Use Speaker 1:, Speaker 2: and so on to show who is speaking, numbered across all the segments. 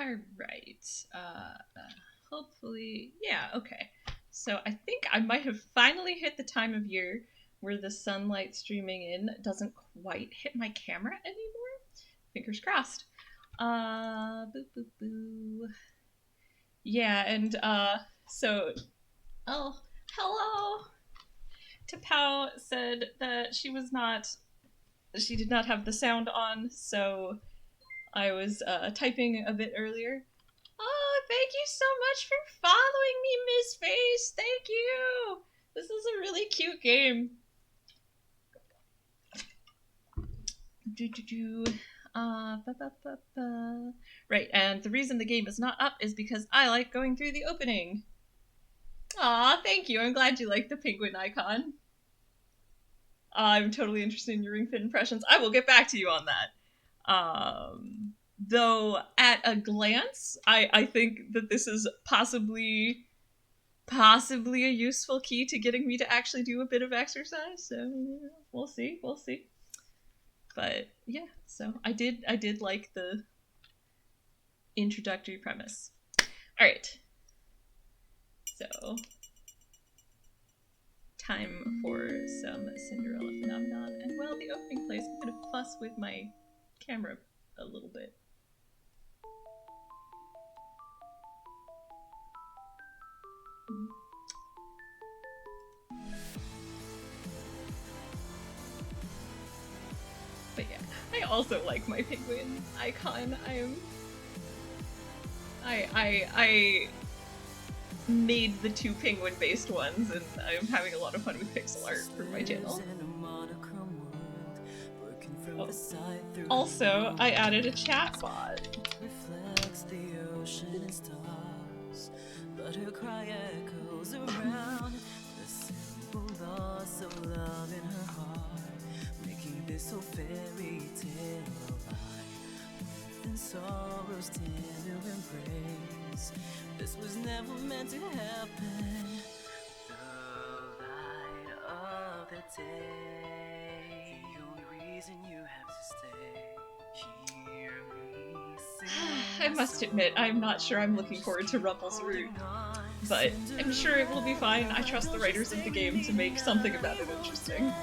Speaker 1: Alright. Hopefully... Yeah, okay. So I think I might have finally hit the time of year where the sunlight streaming in doesn't quite hit my camera anymore. Fingers crossed. Boo boo boo. Yeah, and so... Oh, hello! Tapao said that she did not have the sound on, so I was typing a bit earlier. Oh, thank you so much for following me, Miss Face. Thank you. This is a really cute game. Right, and the reason the game is not up is because I like going through the opening. Aw, thank you. I'm glad you like the penguin icon. I'm totally interested in your ring fit impressions. I will get back to you on that. Though at a glance, I think that this is possibly a useful key to getting me to actually do a bit of exercise. So we'll see. But yeah, so I did like the introductory premise. All right. So time for some Cinderella phenomenon. And well, the opening plays, I'm gonna fuss with my camera a little bit. But yeah, I also like my penguin icon. I made the 2 penguin-based ones, and I'm having a lot of fun with pixel art for my channel. Oh. Also, I added a chat bot. But her cry echoes around the simple loss of love in her heart, making this whole fairy tale of life and sorrow's tender embrace. This was never meant to happen. The light of the day, the only reason you have to stay. Hear me sing. I must admit, I'm not sure I'm looking forward to Rumple's route, but I'm sure it will be fine. I trust the writers of the game to make something about it interesting.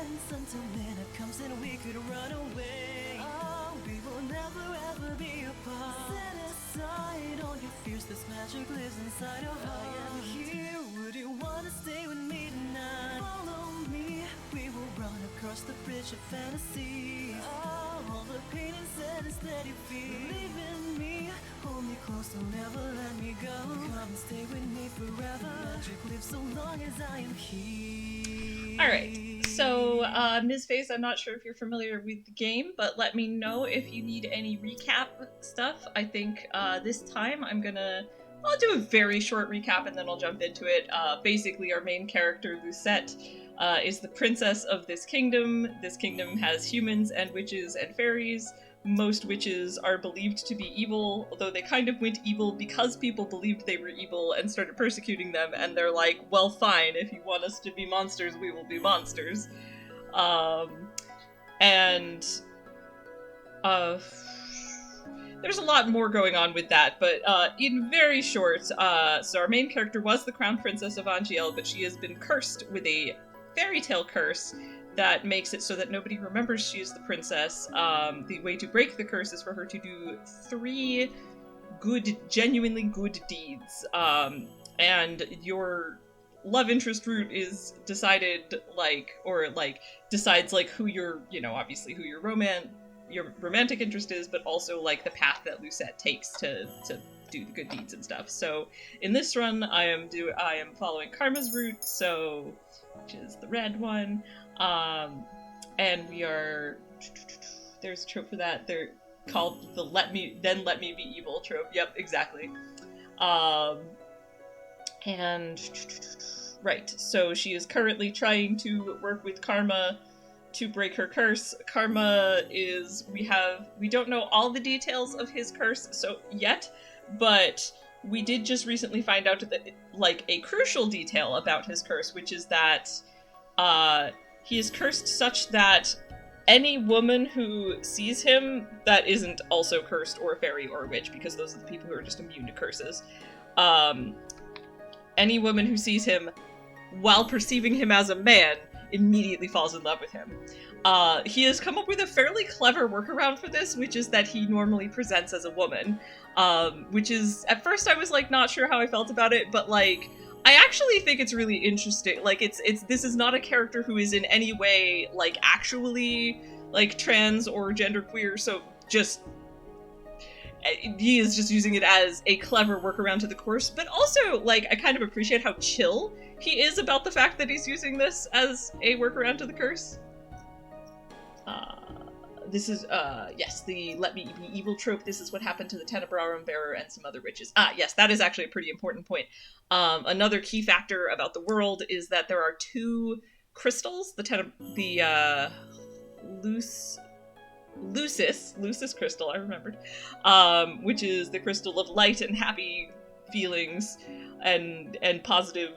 Speaker 1: This magic lives inside of I am here. Would you wanna stay with me tonight? Follow me. We will run across the bridge of fantasy. All the pain and sadness that you feel. Believe in me. Hold me close, don't never let me go. Come and stay with me forever. Magic lives so long as I am here. Alright, so Ms. Face, I'm not sure if you're familiar with the game, but let me know if you need any recap stuff. I think this time I'll do a very short recap and then I'll jump into it. Basically, our main character, Lucette, is the princess of this kingdom. This kingdom has humans and witches and fairies. Most witches are believed to be evil, although they kind of went evil because people believed they were evil and started persecuting them, and they're like, well, fine, if you want us to be monsters, we will be monsters. There's a lot more going on with that, but in very short, so our main character was the crown princess of Angiel, but she has been cursed with a fairy tale curse that makes it so that nobody remembers she is the princess. The way to break the curse is for her to do 3 genuinely good deeds. And your love interest route is decided, decides, who your, obviously who your romantic interest is, but also, the path that Lucette takes to do the good deeds and stuff. So, in this run, I am following Karma's route, which is the red one. And we are, there's a trope for that. They're called the let me be evil trope. Yep, exactly. Right, so she is currently trying to work with Karma to break her curse. Karma is, we don't know all the details of his curse yet, but we did just recently find out that, a crucial detail about his curse, which is that, he is cursed such that
Speaker 2: any woman who sees him that isn't also cursed or a fairy or a witch, because those are the people who are just immune to curses. Any woman who sees him while perceiving him as a man immediately falls in love with him. He has come up with a fairly clever workaround for this, which is that he normally presents as a woman. Which is, at first I was, like, not sure how I felt about it, but, like, I actually think it's really interesting. Like, this is not a character who is in any way, like, actually, like, trans or genderqueer, so just, he is just using it as a clever workaround to the course, but also, like, I kind of appreciate how chill he is about the fact that he's using this as a workaround to the curse. This is, yes, the let me be evil trope. This is what happened to the Tenebrarum bearer and some other witches. Yes, that is actually a pretty important point. Another key factor about the world is that there are two crystals, the Lucis crystal, I remembered, which is the crystal of light and happy feelings and positive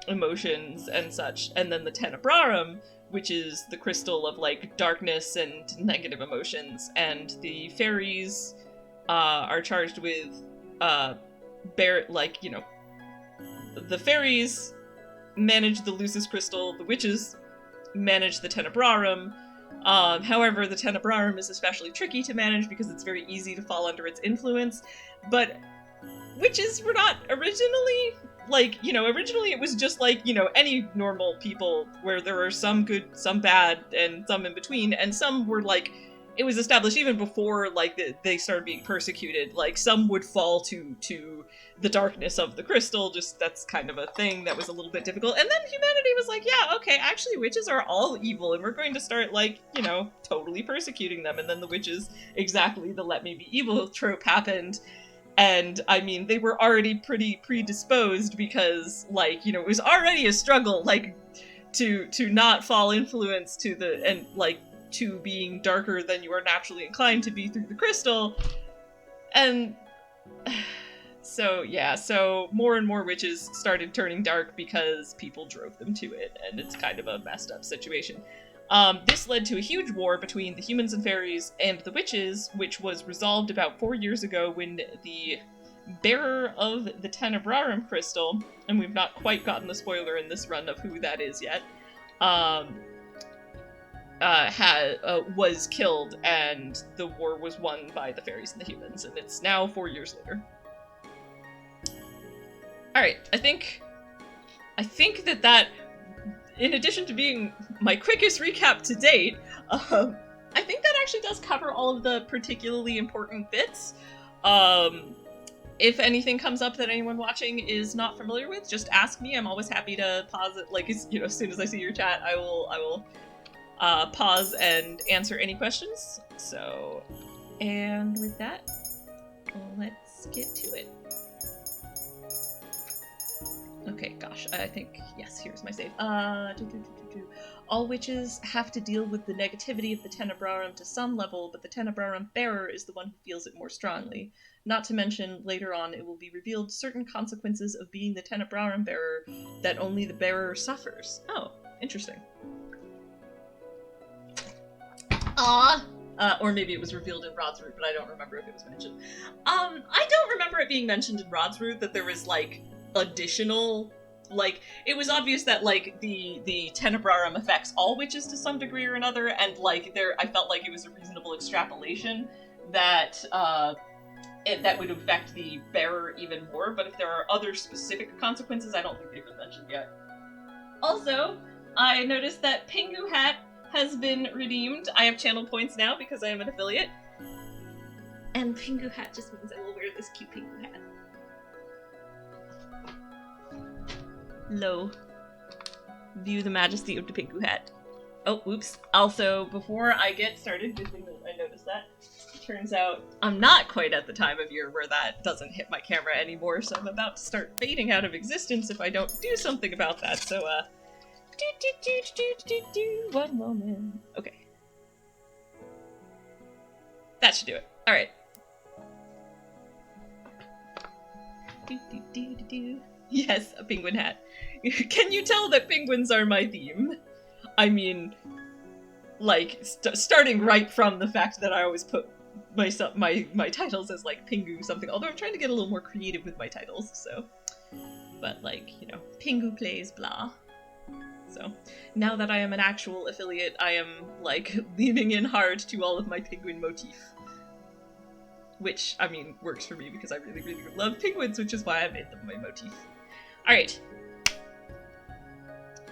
Speaker 2: emotions and such, and then the Tenebrarum, which is the crystal of, like, darkness and negative emotions, and the fairies are charged with like, you know, the fairies manage the Lucis crystal, the witches manage the Tenebrarum. However, the Tenebrarum is especially tricky to manage because it's very easy to fall under its influence, but witches were not originally, like, you know, originally it was just like, you know, any normal people where there are some good, some bad, and some in between, and some were, like, it was established even before, like, they started being persecuted, like, some would fall to the darkness of the crystal, just that's kind of a thing that was a little bit difficult, and then humanity was like, yeah, okay, actually witches are all evil, and we're going to start, like, you know, totally persecuting them, and then the witches, exactly the let me be evil trope happened. And, I mean, they were already pretty predisposed because, like, you know, it was already a struggle, like, to not fall influence to to being darker than you are naturally inclined to be through the crystal. And so, yeah, so more and more witches started turning dark because people drove them to it, and it's kind of a messed up situation. This led to a huge war between the humans and fairies and the witches, which was resolved about 4 years ago when the bearer of the Tenebrarum crystal, and we've not quite gotten the spoiler in this run of who that is yet, was killed, and the war was won by the fairies and the humans, and it's now 4 years later. Alright, I think that in addition to being my quickest recap to date, I think that actually does cover all of the particularly important bits. If anything comes up that anyone watching is not familiar with, just ask me. I'm always happy to pause it. Like, you know, as soon as I see your chat, I will pause and answer any questions. So, and with that, let's get to it. Okay, gosh, I think, yes, here's my save. All witches have to deal with the negativity of the Tenebrarum to some level, but the Tenebrarum bearer is the one who feels it more strongly. Not to mention, later on, it will be revealed certain consequences of being the Tenebrarum bearer that only the bearer suffers. Oh, interesting. Or maybe it was revealed in Rodsroot, but I don't remember if it was mentioned. I don't remember it being mentioned in Rodsroot that there was, like, additional, like, it was obvious that, like, the Tenebrarum affects all witches to some degree or another, and, like, I felt like it was a reasonable extrapolation that, that would affect the bearer even more, but if there are other specific consequences, I don't think they've been mentioned yet. Also, I noticed that Pingu Hat has been redeemed. I have channel points now because I am an affiliate. And Pingu Hat just means I will wear this cute Pingu Hat. Lo. View the majesty of the Pingu Hat. Oh, oops. Also, before I get started, good thing that I noticed that. Turns out I'm not quite at the time of year where that doesn't hit my camera anymore, so I'm about to start fading out of existence if I don't do something about that, so, one moment. Okay. That should do it. Alright. Yes, a penguin hat. Can you tell that penguins are my theme? I mean, like, starting right from the fact that I always put my titles as, like, Pingu something, although I'm trying to get a little more creative with my titles, so. But, like, you know, Pingu plays blah. So, now that I am an actual affiliate, I am, like, leaning in hard to all of my penguin motif. Which, I mean, works for me because I really, really love penguins, which is why I made them my motif. Alright.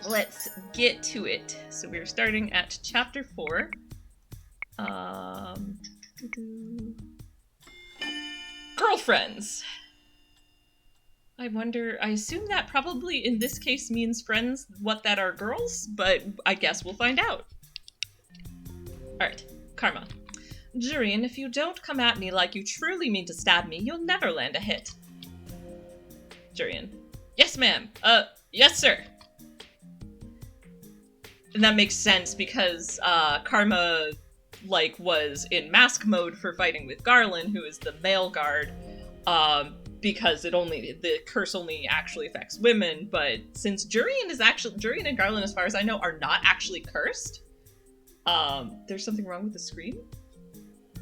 Speaker 2: Let's get to it. So we're starting at chapter 4. Girlfriends! I wonder, I assume that probably in this case means friends what that are girls, but I guess we'll find out. Alright, Karma. Jurian, if you don't come at me like you truly mean to stab me, you'll never land a hit. Jurian. Yes, ma'am. Yes, sir. And that makes sense because, Karma, like, was in mask mode for fighting with Garland, who is the male guard, because the curse only actually affects women, but since Jurian and Garland, as far as I know, are not actually cursed, there's something wrong with the screen?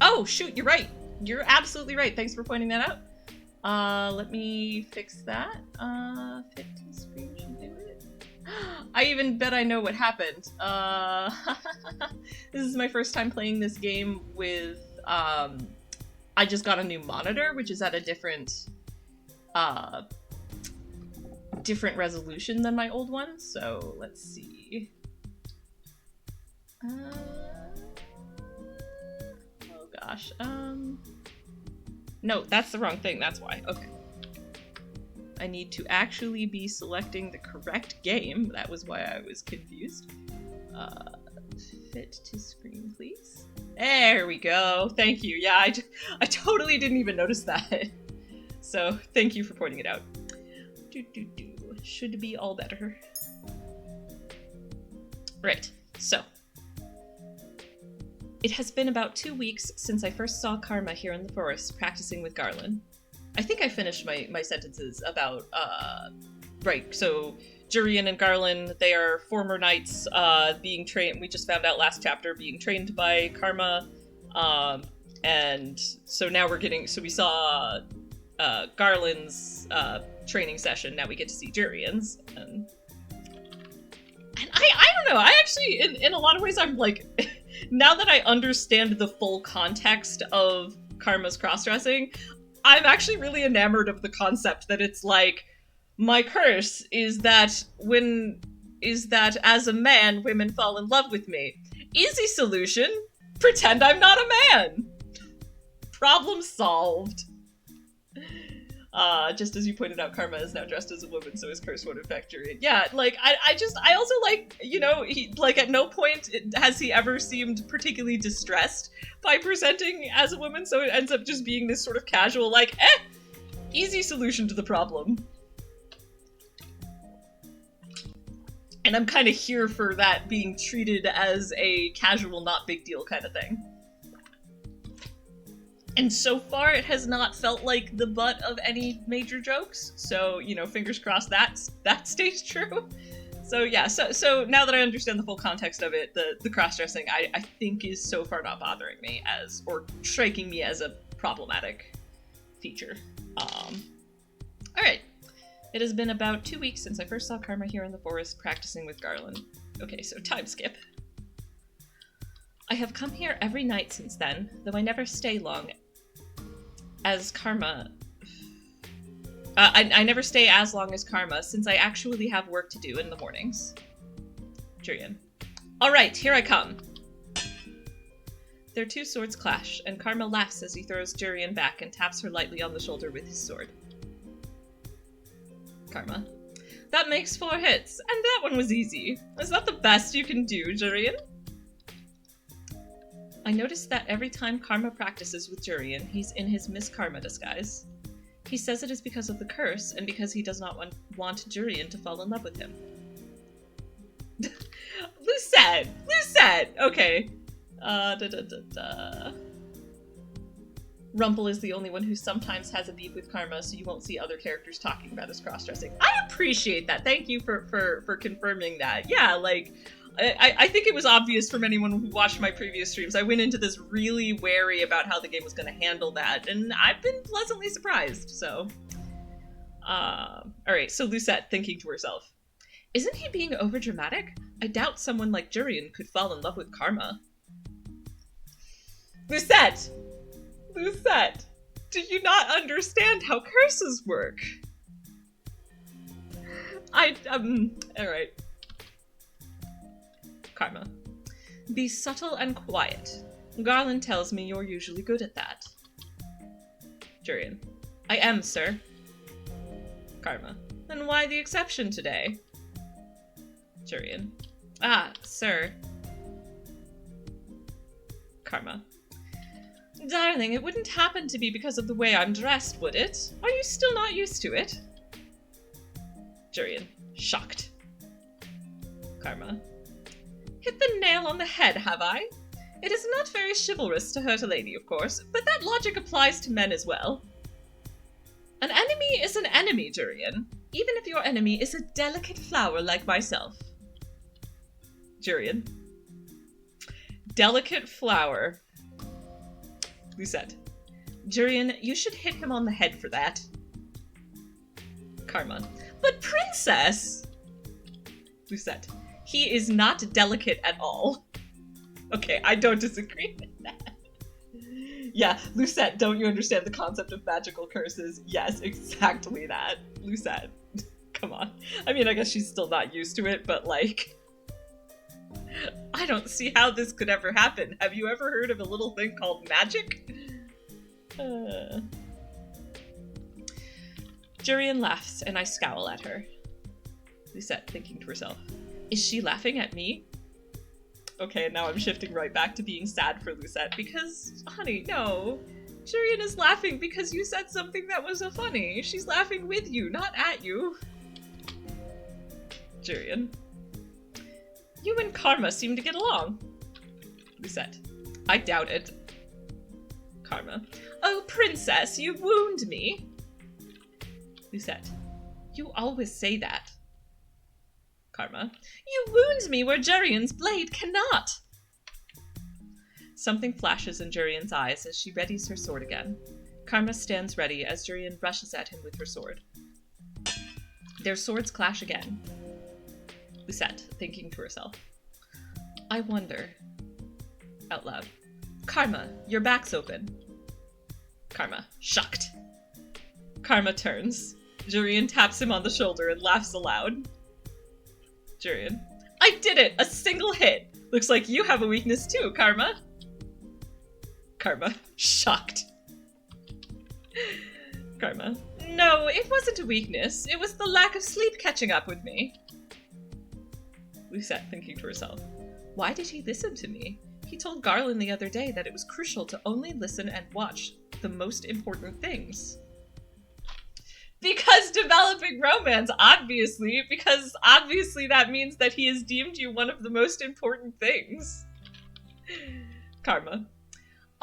Speaker 2: Oh, shoot, you're right. You're absolutely right. Thanks for pointing that out. Let me fix that. Fit to screen should do it. I even bet I know what happened. This is my first time playing this game with, I just got a new monitor, which is at a different resolution than my old one, so let's see. Oh gosh, no, that's the wrong thing, that's why, okay. I need to actually be selecting the correct game, that was why I was confused. Fit to screen, please. There we go, thank you, yeah, I totally didn't even notice that. So, thank you for pointing it out. Should be all better. Right, so. It has been about 2 weeks since I first saw Karma here in the forest, practicing with Garland. I think I finished my sentences about, right, so Jurian and Garland, they are former knights, being trained, we just found out last chapter, being trained by Karma, and so now we saw, Garland's training session. Now we get to see Jurian's, and I don't know. I actually, in a lot of ways, I'm like, now that I understand the full context of Karma's cross-dressing, I'm actually really enamored of the concept that it's like, my curse is that as a man, women fall in love with me. Easy solution: pretend I'm not a man. Problem solved. Just as you pointed out, Karma is now dressed as a woman, so his curse won't affect Jurian. Yeah, like, I also like, you know, he, like, at no point has he ever seemed particularly distressed by presenting as a woman, so it ends up just being this sort of casual, like, easy solution to the problem. And I'm kind of here for that being treated as a casual, not big deal kind of thing. And so far, it has not felt like the butt of any major jokes. So, you know, fingers crossed that stays true. So yeah, so now that I understand the full context of it, the cross-dressing, I think is so far not bothering me or striking me as a problematic feature. Alright. It has been about 2 weeks since I first saw Karma here in the forest practicing with Garland. Okay, so time skip. I have come here every night since then, though I never stay long. As Karma... I never stay as long as Karma, since I actually have work to do in the mornings. Jurian. Alright, here I come. Their two swords clash, and Karma laughs as he throws Jurian back and taps her lightly on the shoulder with his sword. Karma. That makes 4 hits, and that one was easy. Is that the best you can do, Jurian? I noticed that every time Karma practices with Jurian, he's in his Miss Karma disguise. He says it is because of the curse, and because he does not want Jurian to fall in love with him. Lucette! Okay. Rumple is the only one who sometimes has a beef with Karma, so you won't see other characters talking about his cross-dressing. I appreciate that. Thank you for confirming that. Yeah, like, I think it was obvious from anyone who watched my previous streams. I went into this really wary about how the game was going to handle that, and I've been pleasantly surprised, so. Alright, so Lucette thinking to herself, isn't he being overdramatic? I doubt someone like Jurian could fall in love with Karma. Lucette! Lucette! Do you not understand how curses work? Alright. Karma. Be subtle and quiet. Garland tells me you're usually good at that. Jurian. I am, sir. Karma. Then why the exception today? Jurian. Ah, sir. Karma. Darling, it wouldn't happen to be because of the way I'm dressed, would it? Are you still not used to it? Jurian. Shocked. Karma. Hit the nail on the head, have I? It is not very chivalrous to hurt a lady, of course, but that logic applies to men as well. An enemy is an enemy, Jurian, even if your enemy is a delicate flower like myself. Jurian. Delicate flower. Lucette. Jurian, you should hit him on the head for that. Karma. But princess! Lucette. He is not delicate at all. Okay, I don't disagree with that. Yeah, Lucette, don't you understand the concept of magical curses? Yes, exactly that. Lucette, come on. I mean, I guess she's still not used to it, but like, I don't see how this could ever happen. Have you ever heard of a little thing called magic? Jurian laughs, and I scowl at her. Lucette thinking to herself, is she laughing at me? Okay, now I'm shifting right back to being sad for Lucette because, honey, no. Jurian is laughing because you said something that was funny. She's laughing with you, not at you. Jurian. You and Karma seem to get along. Lucette. I doubt it. Karma. Oh, princess, you wound me. Lucette. You always say that. Karma. You wound me where Jurian's blade cannot! Something flashes in Jurian's eyes as she readies her sword again. Karma stands ready as Jurian rushes at him with her sword. Their swords clash again. Lucette, thinking to herself. I wonder. Out loud. Karma, your back's open. Karma, shocked. Karma turns. Jurian taps him on the shoulder and laughs aloud. Jurian. I did it! A single hit! Looks like you have a weakness too, Karma. Karma. Shocked. Karma. No, it wasn't a weakness. It was the lack of sleep catching up with me. Lucette thinking to herself. Why did he listen to me? He told Garland the other day that it was crucial to only listen and watch the most important things. Because developing romance, obviously, because obviously that means that he has deemed you one of the most important things. Karma.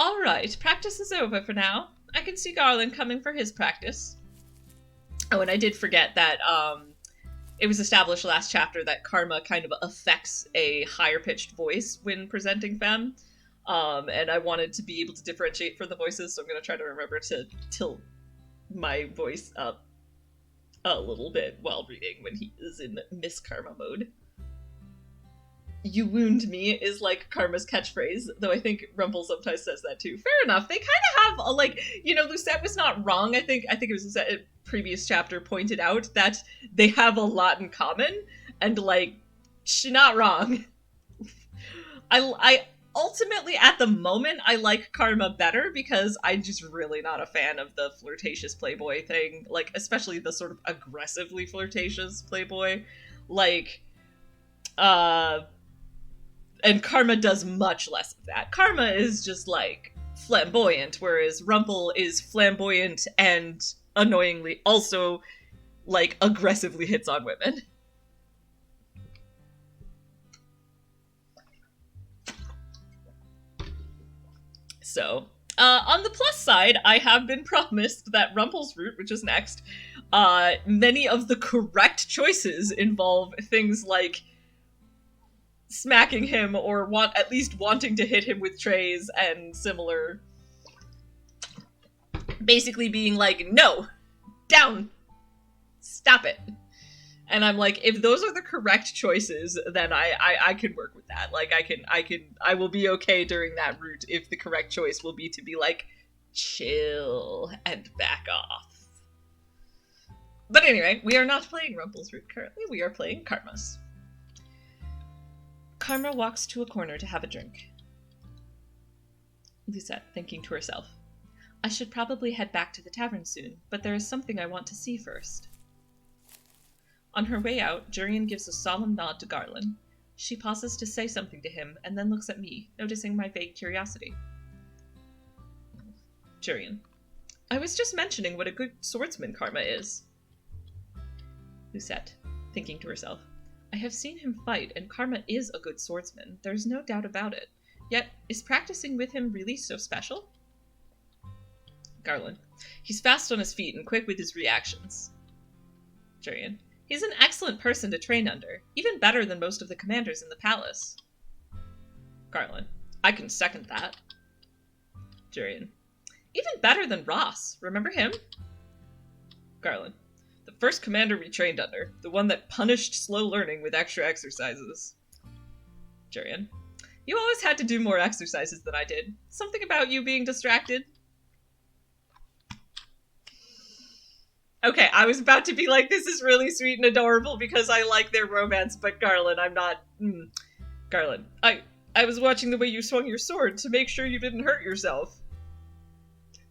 Speaker 2: Alright, practice is over for now. I can see Garland coming for his practice. Oh, and I did forget that, it was established last chapter that Karma kind of affects a higher-pitched voice when presenting Femme. And I wanted to be able to differentiate for the voices, so I'm gonna try to remember to tilt my voice up a little bit while reading when he is in Miss Karma mode. You wound me is like Karma's catchphrase, though I think Rumple sometimes says that too. Fair enough. They kind of have a, like, you know, Lucette was not wrong. I think it was Lucette previous chapter pointed out that they have a lot in common, and like, she's not wrong. I ultimately, at the moment, I like Karma better because I'm just really not a fan of the flirtatious playboy thing. Like, especially the sort of aggressively flirtatious playboy. Like, and Karma does much less of that. Karma is just, like, flamboyant, whereas Rumple is flamboyant and, annoyingly, also, like, aggressively hits on women. So, on the plus side, I have been promised that Rumple's route, which is next, many of the correct choices involve things like smacking him or at least wanting to hit him with trays and similar. Basically being like, no, down, stop it. And I'm like, if those are the correct choices, then I can work with that. Like, I will be okay during that route if the correct choice will be to be like, chill and back off. But anyway, we are not playing Rumple's route currently, we are playing Karma's. Karma walks to a corner to have a drink. Lucette, thinking to herself, I should probably head back to the tavern soon, but there is something I want to see first. On her way out, Jurian gives a solemn nod to Garland. She pauses to say something to him, and then looks at me, noticing my vague curiosity. Jurian, I was just mentioning what a good swordsman Karma is. Lucette, thinking to herself, I have seen him fight, and Karma is a good swordsman. There's no doubt about it. Yet, is practicing with him really so special? Garland, he's fast on his feet and quick with his reactions. Jurian, he's an excellent person to train under, even better than most of the commanders in the palace. Garland, I can second that. Jurian, even better than Ross. Remember him? Garland, the first commander we trained under, the one that punished slow learning with extra exercises. Jurian, you always had to do more exercises than I did. Something about you being distracted? Okay, I was about to be like, this is really sweet and adorable because I like their romance, but Garland, I'm not... Garland, I was watching the way you swung your sword to make sure you didn't hurt yourself.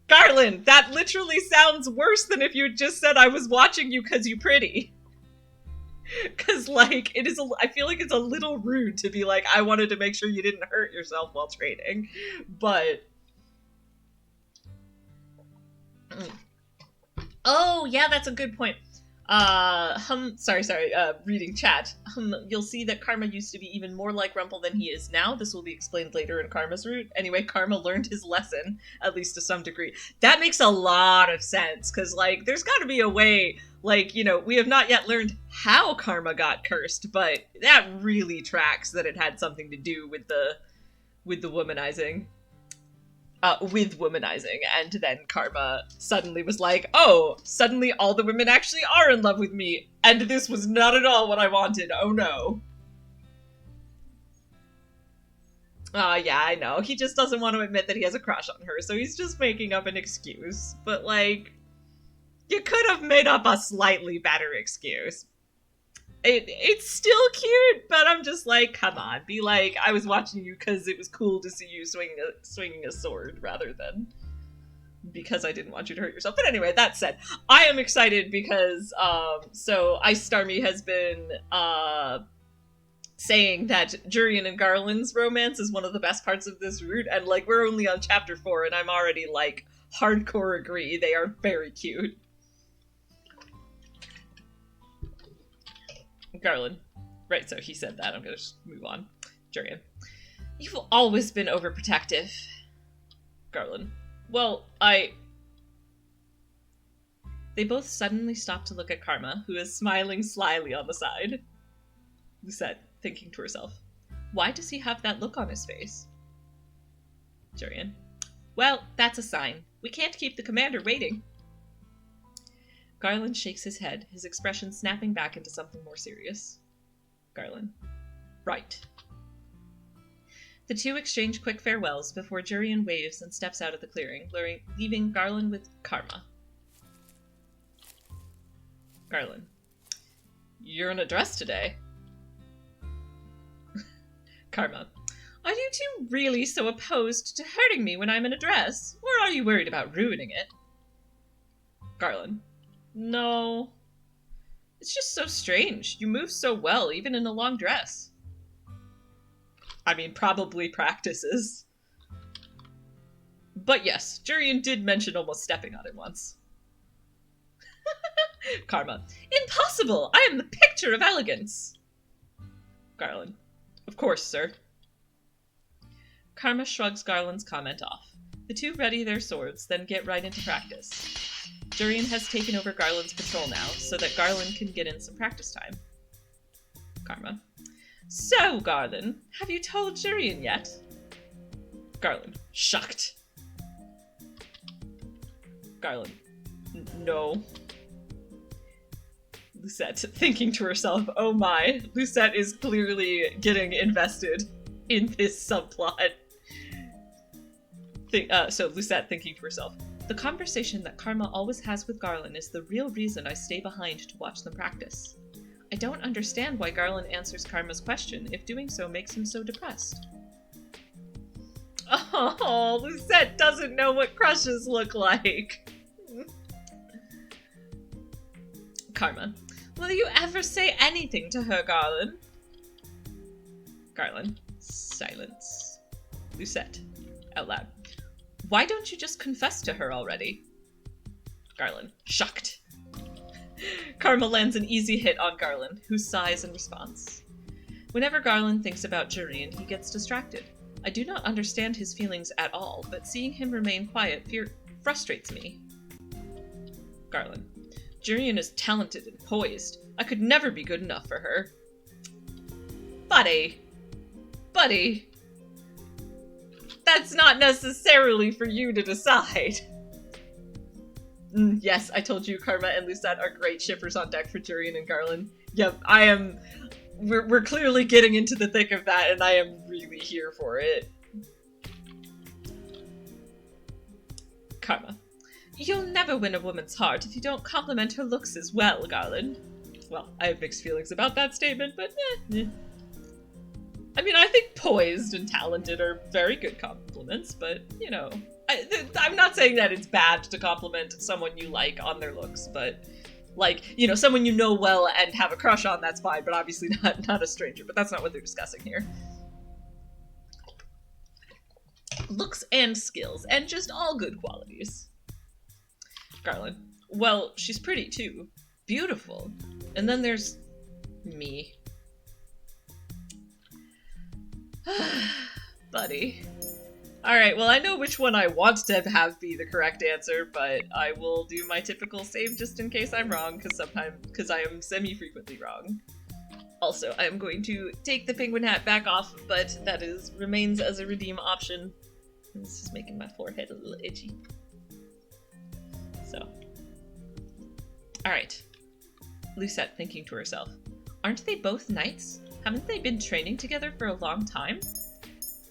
Speaker 2: Garland, that literally sounds worse than if you had just said I was watching you because you're pretty. Because, like, I feel like it's a little rude to be like, I wanted to make sure you didn't hurt yourself while training, but... Oh, yeah, that's a good point. Reading chat. You'll see that Karma used to be even more like Rumple than he is now. This will be explained later in Karma's route. Anyway, Karma learned his lesson, at least to some degree. That makes a lot of sense, because, like, there's gotta be a way, like, you know, we have not yet learned how Karma got cursed, but that really tracks that it had something to do with the womanizing. With womanizing, and then Karma suddenly was like, oh, suddenly all the women actually are in love with me, and this was not at all what I wanted, oh no. Yeah, I know, he just doesn't want to admit that he has a crush on her, so he's just making up an excuse, but like, you could have made up a slightly better excuse. It's still cute, but I'm just like, come on, be like, I was watching you because it was cool to see you swinging a sword, rather than because I didn't want you to hurt yourself. But anyway, that said, I am excited because, so Ice Starmie has been, saying that Jurian and Garland's romance is one of the best parts of this route, and like, we're only on chapter 4, and I'm already like, hardcore agree, they are very cute. Garland. Right, so he said that. I'm gonna just move on. Jurian. You've always been overprotective. Garland. Well, They both suddenly stop to look at Karma, who is smiling slyly on the side. Lucette, thinking to herself, why does he have that look on his face? Jurian. Well, that's a sign. We can't keep the commander waiting. Garland shakes his head, his expression snapping back into something more serious. Garland. Right. The two exchange quick farewells before Jurian waves and steps out of the clearing, leaving Garland with Karma. Garland. You're in a dress today. Karma. Are you two really so opposed to hurting me when I'm in a dress? Or are you worried about ruining it? Garland. No. It's just so strange. You move so well, even in a long dress. I mean, probably practices. But yes, Jurian did mention almost stepping on it once. Karma. Impossible! I am the picture of elegance! Garland. Of course, sir. Karma shrugs Garland's comment off. The two ready their swords, then get right into practice. Jurian has taken over Garland's patrol now, so that Garland can get in some practice time. Karma. So, Garland, have you told Jurian yet? Garland, shocked. Garland, no. Lucette, thinking to herself, oh my, Lucette is clearly getting invested in this subplot. So Lucette thinking to herself, the conversation that Karma always has with Garland is the real reason I stay behind to watch them practice. I don't understand why Garland answers Karma's question if doing so makes him so depressed. Oh, Lucette doesn't know what crushes look like. Karma, will you ever say anything to her, Garland? Garland, silence. Lucette, out loud. Why don't you just confess to her already? Garland, shocked. Karma lands an easy hit on Garland, who sighs in response. Whenever Garland thinks about Jurian, he gets distracted. I do not understand his feelings at all, but seeing him remain quiet frustrates me. Garland, Jurian is talented and poised. I could never be good enough for her. Buddy. That's not necessarily for you to decide. Yes, I told you Karma and Lucette are great shippers on deck for Jurian and Garland. Yep, I am... We're clearly getting into the thick of that, and I am really here for it. Karma. You'll never win a woman's heart if you don't compliment her looks as well, Garland. Well, I have mixed feelings about that statement, but I mean, I think poised and talented are very good compliments, but, you know, I'm not saying that it's bad to compliment someone you like on their looks, but, like, you know, someone you know well and have a crush on, that's fine, but obviously not a stranger, but that's not what they're discussing here. Looks and skills, and just all good qualities. Garland. Well, she's pretty too. Beautiful. And then there's me. Buddy. Alright, well I know which one I want to have be the correct answer, but I will do my typical save just in case I'm wrong, because I am semi-frequently wrong. Also, I am going to take the penguin hat back off, but that remains as a redeem option. This is making my forehead a little itchy. So. Alright. Lucette thinking to herself. Aren't they both knights? Haven't they been training together for a long time?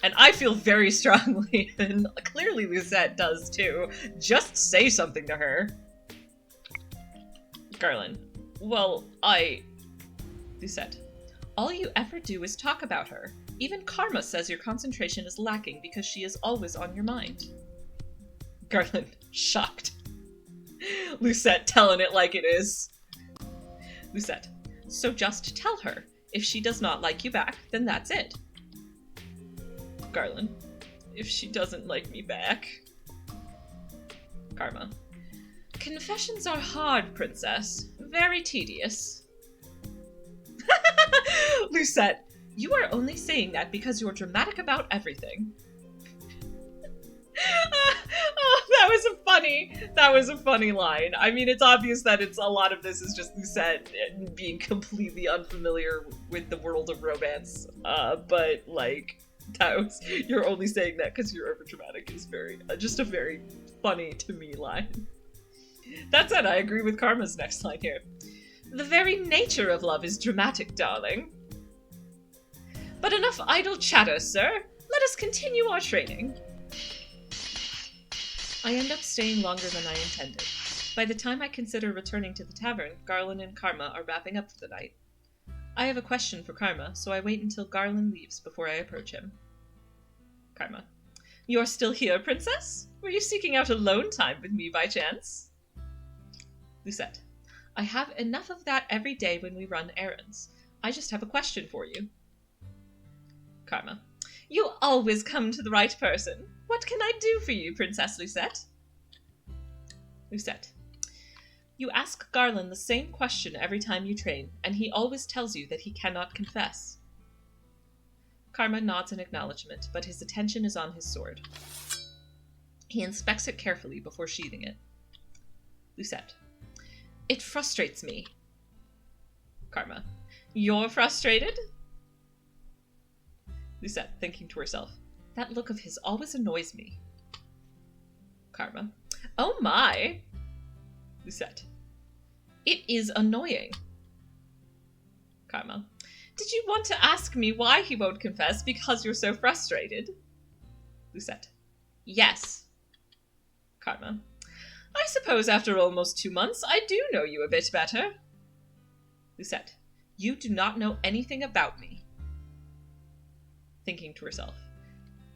Speaker 2: And I feel very strongly, and clearly Lucette does too. Just say something to her. Garland. Well, Lucette. All you ever do is talk about her. Even Karma says your concentration is lacking because she is always on your mind. Garland. Shocked. Lucette telling it like it is. Lucette. So just tell her. If she does not like you back, then that's it. Garland. If she doesn't like me back. Karma. Confessions are hard, princess. Very tedious. Lucette. You are only saying that because you're dramatic about everything. That was a funny line. I mean, it's obvious that a lot of this is just Lucette being completely unfamiliar with the world of romance. But like, you're only saying that because you're overdramatic is just a very funny to me line. That said, I agree with Karma's next line here. The very nature of love is dramatic, darling. But enough idle chatter, sir. Let us continue our training. I end up staying longer than I intended. By the time I consider returning to the tavern, Garland and Karma are wrapping up for the night. I have a question for Karma, so I wait until Garland leaves before I approach him. Karma. You're still here, princess? Were you seeking out alone time with me by chance? Lucette. I have enough of that every day when we run errands. I just have a question for you. Karma. You always come to the right person. What can I do for you, Princess Lucette? Lucette. You ask Garland the same question every time you train, and he always tells you that he cannot confess. Karma nods in acknowledgement, but his attention is on his sword. He inspects it carefully before sheathing it. Lucette. It frustrates me. Karma. You're frustrated? Lucette, thinking to herself. That look of his always annoys me. Karma. Oh my! Lucette. It is annoying. Karma. Did you want to ask me why he won't confess because you're so frustrated? Lucette. Yes. Karma. I suppose after almost 2 months, I do know you a bit better. Lucette. You do not know anything about me. Thinking to herself.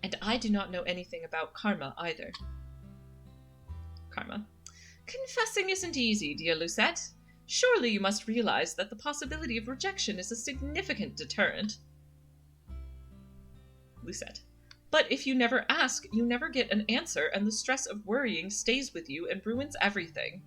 Speaker 2: And I do not know anything about Karma either. Karma. Confessing isn't easy, dear Lucette. Surely you must realize that the possibility of rejection is a significant deterrent. Lucette. But if you never ask, you never get an answer, and the stress of worrying stays with you and ruins everything.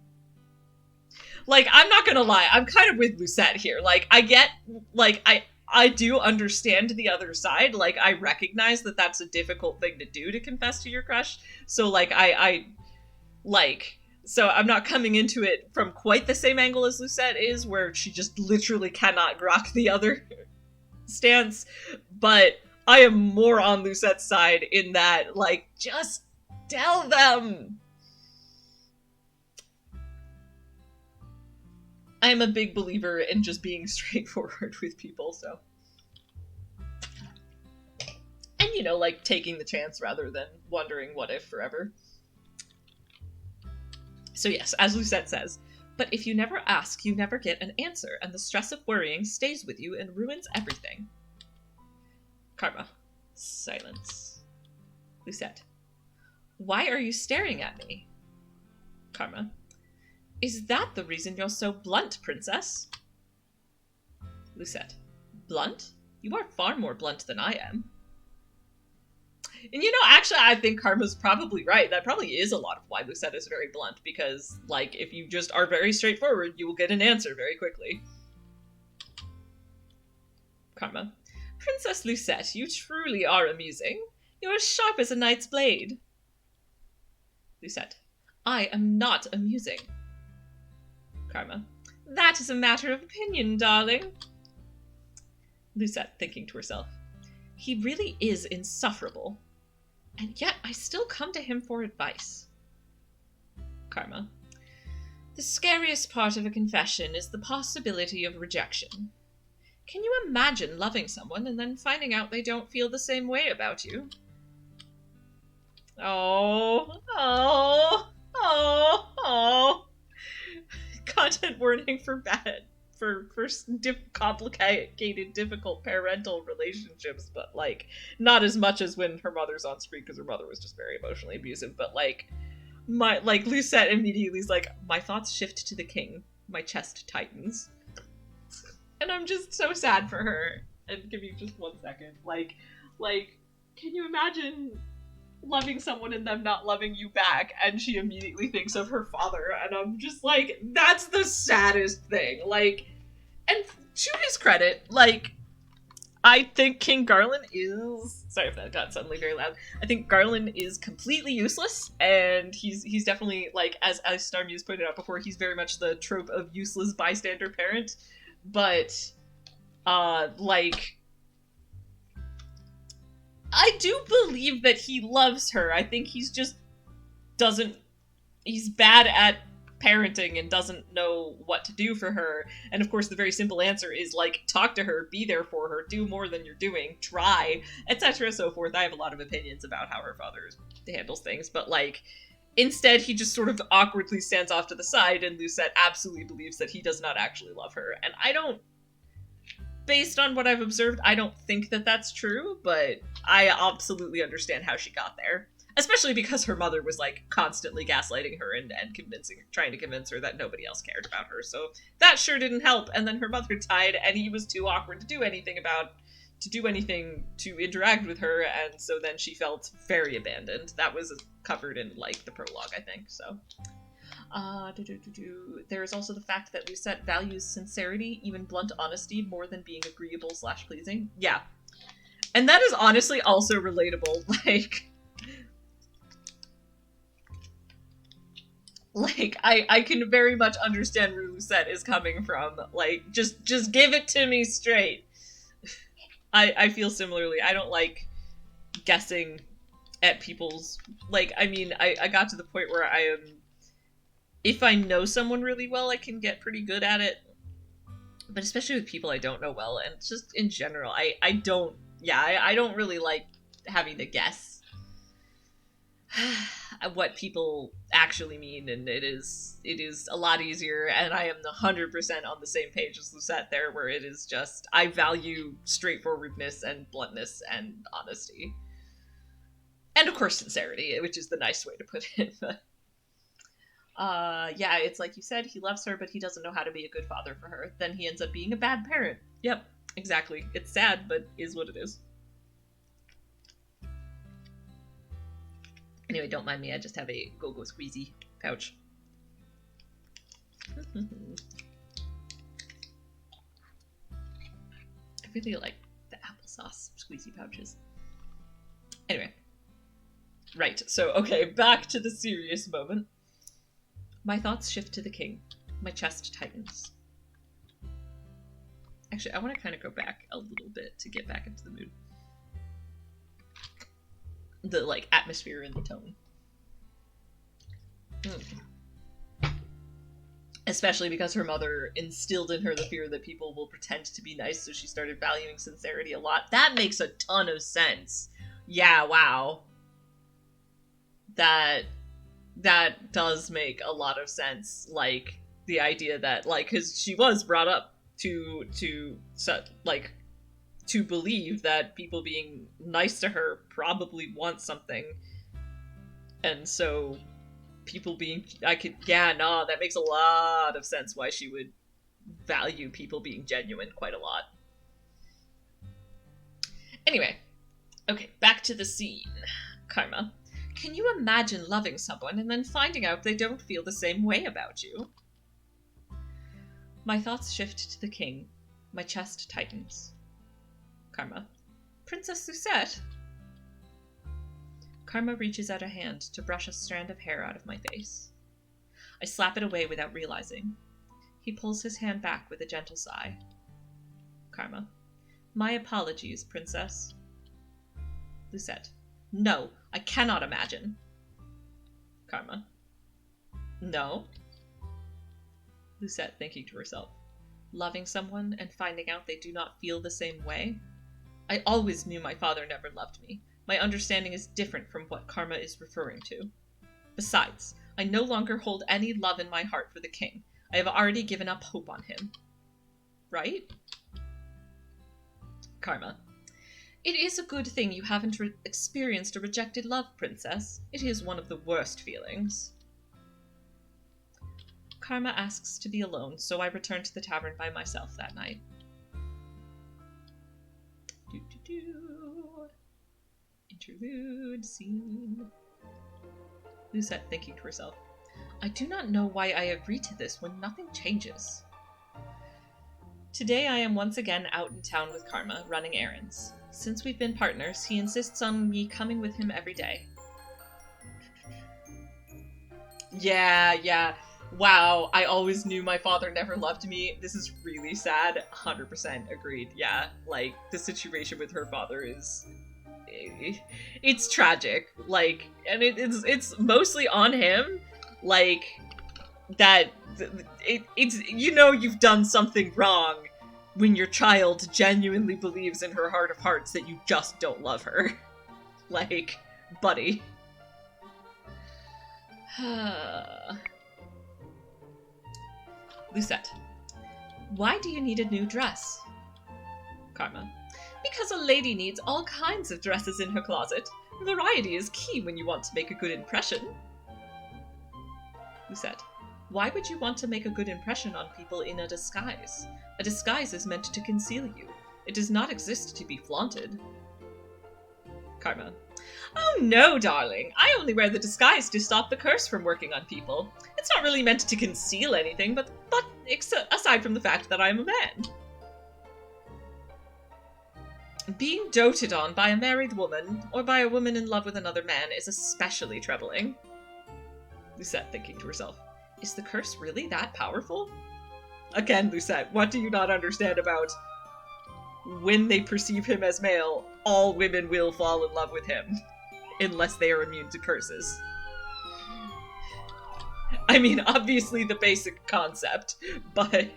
Speaker 2: Like, I'm not gonna lie, I'm kind of with Lucette here. Like, I get, like, I do understand the other side. Like, I recognize that that's a difficult thing to do, to confess to your crush. So, like, so I'm not coming into it from quite the same angle as Lucette is, where she just literally cannot grok the other stance. But I am more on Lucette's side in that, like, just tell them. I'm a big believer in just being straightforward with people, so. And, you know, like, taking the chance rather than wondering what if forever. So yes, as Lucette says, but if you never ask, you never get an answer, and the stress of worrying stays with you and ruins everything. Karma. Silence. Lucette. Why are you staring at me? Karma. Is that the reason you're so blunt, princess? Lucette. Blunt? You are far more blunt than I am. And you know, actually, I think Karma's probably right. That probably is a lot of why Lucette is very blunt, because, like, if you just are very straightforward, you will get an answer very quickly. Karma. Princess Lucette, you truly are amusing. You're as sharp as a knight's blade. Lucette. I am not amusing. Karma. That is a matter of opinion, darling. Lucette, thinking to herself. He really is insufferable. And yet I still come to him for advice. Karma. The scariest part of a confession is the possibility of rejection. Can you imagine loving someone and then finding out they don't feel the same way about you? Oh. Content warning for complicated, difficult parental relationships, but, like, not as much as when her mother's on screen, because her mother was just very emotionally abusive, but, like, Lucette immediately is like, my thoughts shift to the king, my chest tightens. And I'm just so sad for her. And give me just 1 second. Like, can you imagine loving someone and them not loving you back, and she immediately thinks of her father, and I'm just like, that's the saddest thing. Like, and to his credit, like, I think King Garland is, sorry if that got suddenly very loud, I think Garland is completely useless, and he's definitely, like, as Star Muse pointed out before, he's very much the trope of useless bystander parent, but, like, I do believe that he loves her. I think he's just he's bad at parenting and doesn't know what to do for her. And of course the very simple answer is, like, talk to her, be there for her, do more than you're doing, try, etc. so forth. I have a lot of opinions about how her father handles things, but, like, instead he just sort of awkwardly stands off to the side, and Lucette absolutely believes that he does not actually love her. And based on what I've observed, I don't think that that's true, but I absolutely understand how she got there. Especially because her mother was, like, constantly gaslighting her and trying to convince her that nobody else cared about her. So that sure didn't help. And then her mother died, and he was too awkward to do anything to interact with her, and so then she felt very abandoned. That was covered in, like, the prologue, I think, so. There is also the fact that Lucette values sincerity, even blunt honesty, more than being agreeable/pleasing. Yeah. And that is honestly also relatable. Like, I can very much understand where Lucette is coming from. Like, just give it to me straight. I feel similarly. I don't like guessing at people's, like, I mean, I got to the point where I am, if I know someone really well, I can get pretty good at it. But especially with people I don't know well, and just in general, I don't, yeah, I don't really like having to guess what people actually mean, and it is a lot easier, and I am 100% on the same page as Lucette there, where it is just, I value straightforwardness and bluntness and honesty. And of course sincerity, which is the nice way to put it. Yeah, it's like you said, he loves her, but he doesn't know how to be a good father for her. Then he ends up being a bad parent. Yep, exactly. It's sad, but is what it is. Anyway, don't mind me, I just have a go-go squeezy pouch. I really like the applesauce squeezy pouches. Anyway. Right, so, okay, back to the serious moment. My thoughts shift to the king. My chest tightens. Actually, I want to kind of go back a little bit to get back into the mood. The, like, atmosphere and the tone. Especially because her mother instilled in her the fear that people will pretend to be nice, so she started valuing sincerity a lot. That makes a ton of sense. Yeah, wow. That does make a lot of sense. Like, the idea that, like, because she was brought up to believe that people being nice to her probably want something. And so people being, that makes a lot of sense why she would value people being genuine quite a lot. Anyway, okay, back to the scene. Karma. Can you imagine loving someone and then finding out they don't feel the same way about you? My thoughts shift to the king. My chest tightens. Karma. Princess Lucette? Karma reaches out a hand to brush a strand of hair out of my face. I slap it away without realizing. He pulls his hand back with a gentle sigh. Karma. My apologies, princess. Lucette. No, I cannot imagine. Karma. No. Lucette, thinking to herself. Loving someone and finding out they do not feel the same way? I always knew my father never loved me. My understanding is different from what Karma is referring to. Besides, I no longer hold any love in my heart for the king. I have already given up hope on him. Right? Karma. It is a good thing you haven't experienced a rejected love, princess. It is one of the worst feelings. Karma asks to be alone, so I return to the tavern by myself that night. Interlude scene. Lucette thinking to herself. I do not know why I agreed to this when nothing changes. Today I am once again out in town with Karma, running errands. Since we've been partners, he insists on me coming with him every day. Yeah. Wow, I always knew my father never loved me. This is really sad. 100% agreed. Yeah, like, the situation with her father is... It's tragic. Like, and it's mostly on him. Like, that... It's, you know you've done something wrong when your child genuinely believes in her heart of hearts that you just don't love her. Like, buddy. Lucette. Why do you need a new dress? Karma. Because a lady needs all kinds of dresses in her closet. Variety is key when you want to make a good impression. Lucette. Why would you want to make a good impression on people in a disguise? A disguise is meant to conceal you. It does not exist to be flaunted. Karma. Oh no, darling. I only wear the disguise to stop the curse from working on people. It's not really meant to conceal anything, but aside from the fact that I'm a man. Being doted on by a married woman, or by a woman in love with another man, is especially troubling. Lucette thinking to herself. Is the curse really that powerful? Again, Lucette, what do you not understand about when they perceive him as male, all women will fall in love with him. Unless they are immune to curses. I mean, obviously the basic concept, but...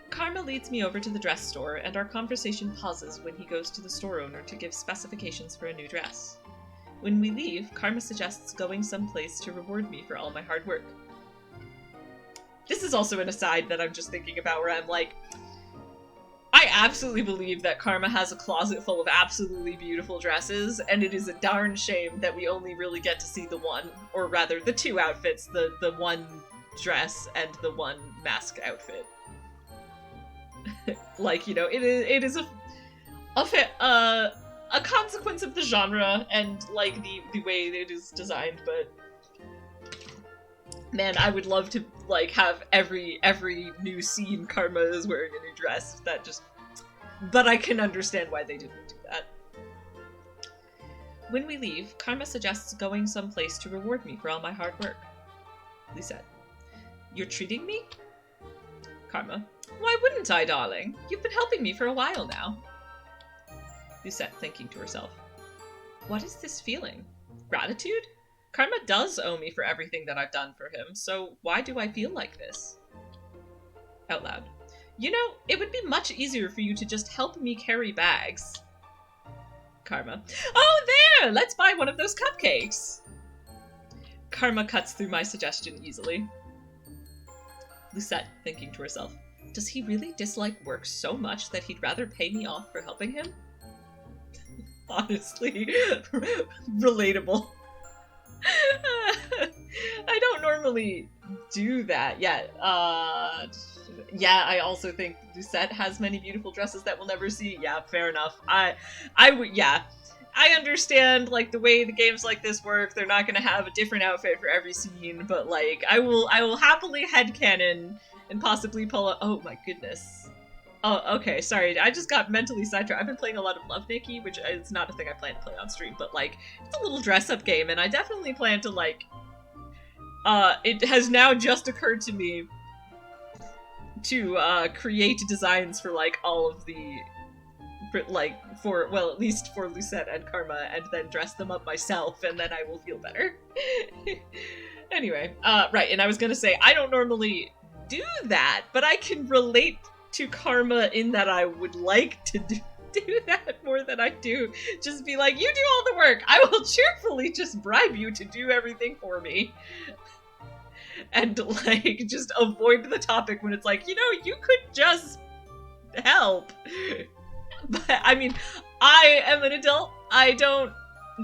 Speaker 2: Karma leads me over to the dress store, and our conversation pauses when he goes to the store owner to give specifications for a new dress. When we leave, Karma suggests going someplace to reward me for all my hard work. This is also an aside that I'm just thinking about where I'm like, I absolutely believe that Karma has a closet full of absolutely beautiful dresses, and it is a darn shame that we only really get to see the one, or rather the two outfits, the one dress and the one mask outfit. Like, you know, it is a consequence of the genre and like the way it is designed, but man, I would love to like have every new scene Karma is wearing a new dress. That just, but I can understand why they didn't do that. When we leave, Karma suggests going someplace to reward me for all my hard work. Lisette, you're treating me? Karma, why wouldn't I, darling? You've been helping me for a while now. Lisette, thinking to herself, what is this feeling? Gratitude? Karma does owe me for everything that I've done for him, so why do I feel like this? Out loud, you know, it would be much easier for you to just help me carry bags. Karma, oh there! Let's buy one of those cupcakes! Karma cuts through my suggestion easily. Lisette, thinking to herself, does he really dislike work so much that he'd rather pay me off for helping him? Honestly, relatable. I don't normally do that yet. Yeah, I also think Lucette has many beautiful dresses that we'll never see. Yeah, fair enough. I would, yeah. I understand, like, the way the games like this work, they're not gonna have a different outfit for every scene, but, like, I will happily headcanon and possibly pull up— oh my goodness. Oh, okay, sorry, I just got mentally sidetracked. I've been playing a lot of Love Nikki, which is not a thing I plan to play on stream, but, like, it's a little dress-up game, and I definitely plan to, like, it has now just occurred to me to, create designs for, like, all of the, like, for, well, at least for Lucette and Karma, and then dress them up myself, and then I will feel better. Anyway, right, and I was gonna say, I don't normally do that, but I can relate to Karma in that I would like to do that more than I do. Just be like, you do all the work, I will cheerfully just bribe you to do everything for me. And, like, just avoid the topic when it's like, you know, you could just help. But, I mean, I am an adult. I don't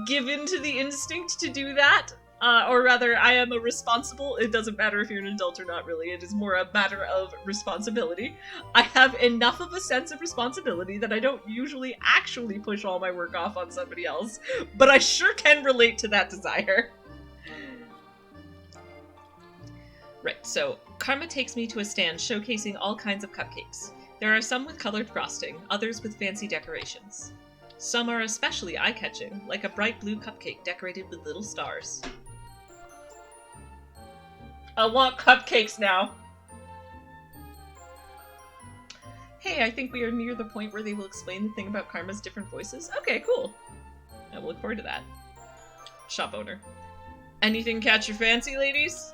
Speaker 2: give in to the instinct to do that. Or rather, I am a responsible— it doesn't matter if you're an adult or not, really. It is more a matter of responsibility. I have enough of a sense of responsibility that I don't usually actually push all my work off on somebody else. But I sure can relate to that desire. Right, so Karma takes me to a stand showcasing all kinds of cupcakes. There are some with colored frosting, others with fancy decorations. Some are especially eye-catching, like a bright blue cupcake decorated with little stars. I want cupcakes now! Hey, I think we are near the point where they will explain the thing about Karma's different voices. Okay, cool. I will look forward to that. Shop owner. Anything catch your fancy, ladies?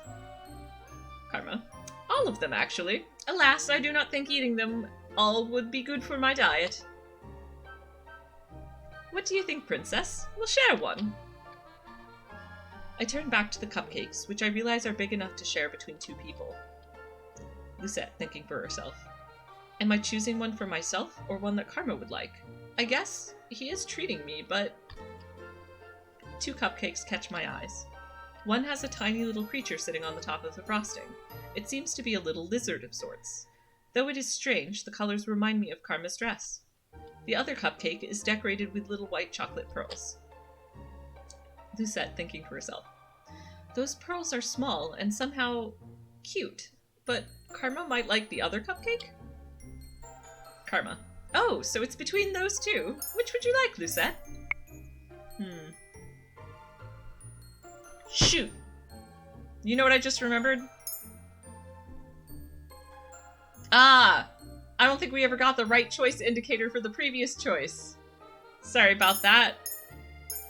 Speaker 2: Karma. All of them, actually. Alas, I do not think eating them all would be good for my diet. What do you think, princess? We'll share one. I turn back to the cupcakes, which I realize are big enough to share between two people. Lucette, thinking for herself. Am I choosing one for myself, or one that Karma would like? I guess he is treating me, but... Two cupcakes catch my eyes. One has a tiny little creature sitting on the top of the frosting. It seems to be a little lizard of sorts. Though it is strange, the colors remind me of Karma's dress. The other cupcake is decorated with little white chocolate pearls. Lucette, thinking for herself. Those pearls are small and somehow cute, but Karma might like the other cupcake? Karma. Oh, so it's between those two. Which would you like, Lucette? Shoot! You know what I just remembered? Ah! I don't think we ever got the right choice indicator for the previous choice. Sorry about that.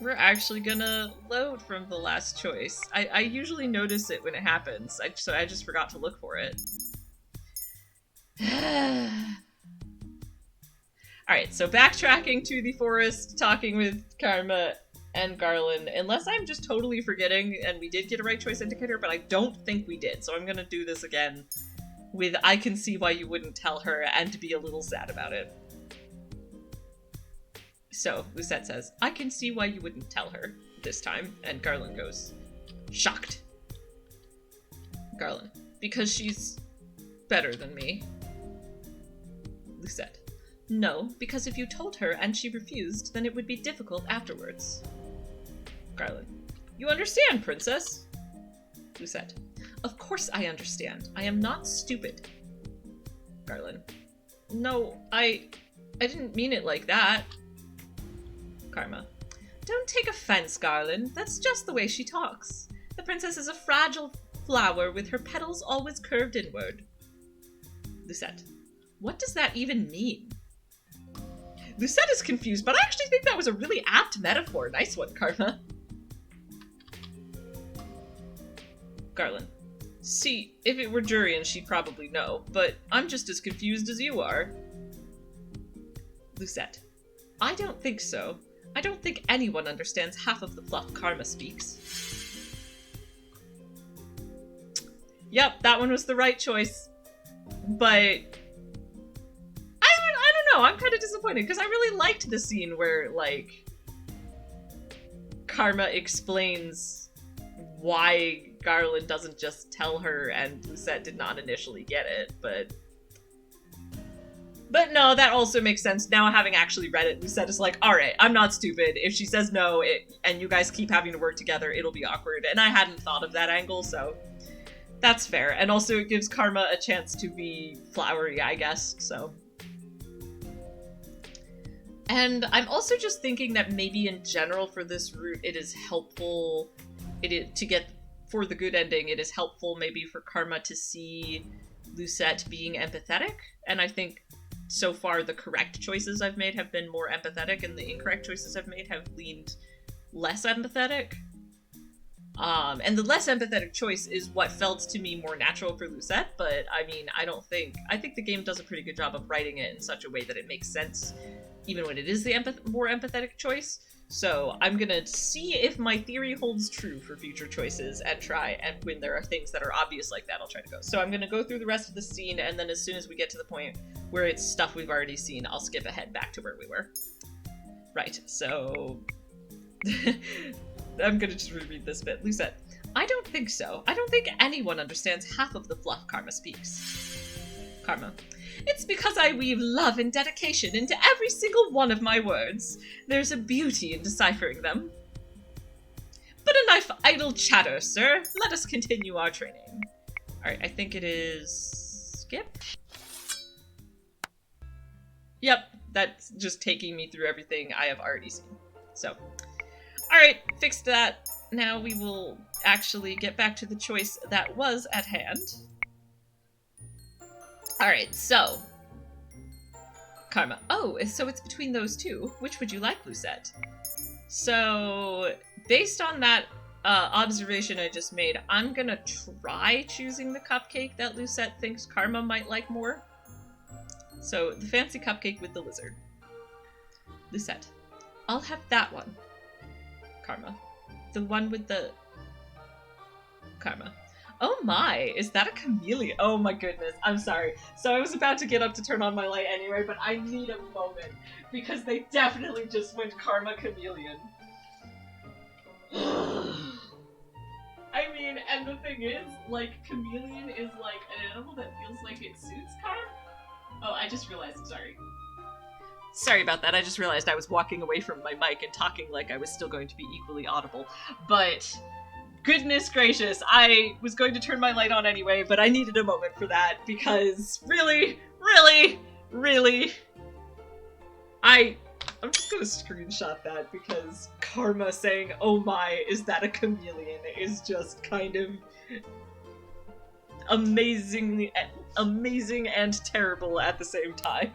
Speaker 2: We're actually gonna load from the last choice. I usually notice it when it happens, so I just forgot to look for it. Alright, so backtracking to the forest, talking with Karma and Garland, unless I'm just totally forgetting and we did get a right choice indicator, but I don't think we did, so I'm gonna do this again with I can see why you wouldn't tell her and be a little sad about it. So, Lucette says, I can see why you wouldn't tell her this time, and Garland goes, shocked. Garland, because she's better than me. Lucette, no, because if you told her and she refused, then it would be difficult afterwards. Garland, you understand, princess? Lucette, of course I understand. I am not stupid. Garland, no, I didn't mean it like that. Karma, don't take offense, Garland. That's just the way she talks. The princess is a fragile flower with her petals always curved inward. Lucette, what does that even mean? Lucette is confused, but I actually think that was a really apt metaphor. Nice one, Karma. Garland, see, if it were Jurian, she'd probably know, but I'm just as confused as you are. Lucette, I don't think so. I don't think anyone understands half of the fluff Karma speaks. Yep, that one was the right choice. But I don't know, I'm kind of disappointed because I really liked the scene where, like, Karma explains why Garland doesn't just tell her and Lucette did not initially get it, but no, that also makes sense. Now, having actually read it, Lucette is like, alright, I'm not stupid. If she says no, and you guys keep having to work together, it'll be awkward. And I hadn't thought of that angle, so that's fair. And also, it gives Karma a chance to be flowery, I guess, so. And I'm also just thinking that maybe in general for this route, it is helpful to get, for the good ending, it is helpful maybe for Karma to see Lucette being empathetic. And I think so far the correct choices I've made have been more empathetic, and the incorrect choices I've made have leaned less empathetic. And the less empathetic choice is what felt to me more natural for Lucette, but I mean, I think the game does a pretty good job of writing it in such a way that it makes sense, even when it is the more empathetic choice. So I'm gonna see if my theory holds true for future choices and try, and when there are things that are obvious like that, I'll try to go. So I'm gonna go through the rest of the scene, and then as soon as we get to the point where it's stuff we've already seen, I'll skip ahead back to where we were. Right, so I'm gonna just reread this bit. Lucette, I don't think so. I don't think anyone understands half of the fluff Karma speaks. Karma, it's because I weave love and dedication into every single one of my words. There's a beauty in deciphering them. But enough idle chatter, sir. Let us continue our training. Alright, I think it is skip. Yep, that's just taking me through everything I have already seen. So, alright, fixed that. Now we will actually get back to the choice that was at hand. Alright, so. Karma. Oh, so it's between those two. Which would you like, Lucette? So, based on that observation I just made, I'm gonna try choosing the cupcake that Lucette thinks Karma might like more. So, the fancy cupcake with the lizard. Lucette. I'll have that one. Karma. The one with the... Karma. Oh my, is that a chameleon? Oh my goodness, I'm sorry. So I was about to get up to turn on my light anyway, but I need a moment, because they definitely just went Karma chameleon. I mean, and the thing is, like, chameleon is like an animal that feels like it suits Karma. Oh, I just realized, sorry. Sorry about that, I just realized I was walking away from my mic and talking like I was still going to be equally audible, but... Goodness gracious, I was going to turn my light on anyway, but I needed a moment for that, because really, I'm just gonna screenshot that, because Karma saying, oh my, is that a chameleon, is just kind of amazingly, amazing and terrible at the same time.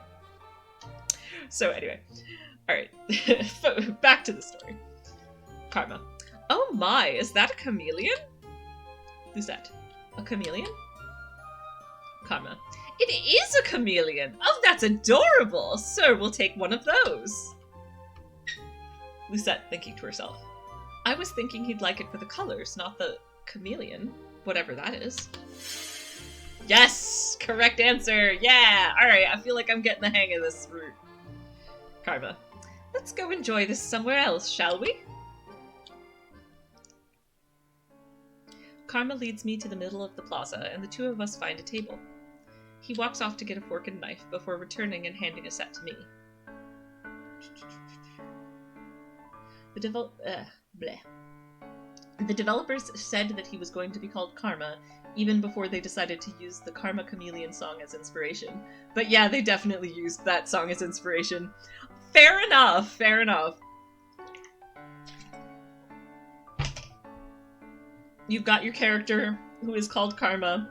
Speaker 2: So anyway, alright, back to the story. Karma. Oh my, is that a chameleon? Who's that? A chameleon? Karma. It is a chameleon! Oh, that's adorable! Sir, we'll take one of those. Lucette, thinking to herself. I was thinking he'd like it for the colors, not the chameleon, whatever that is. Yes! Correct answer! Yeah! Alright, I feel like I'm getting the hang of this route. Karma. Let's go enjoy this somewhere else, shall we? Karma leads me to the middle of the plaza, and the two of us find a table. He walks off to get a fork and knife before returning and handing a set to me. The developers said that he was going to be called Karma, even before they decided to use the Karma Chameleon song as inspiration. But yeah, they definitely used that song as inspiration. Fair enough, fair enough. You've got your character, who is called Karma.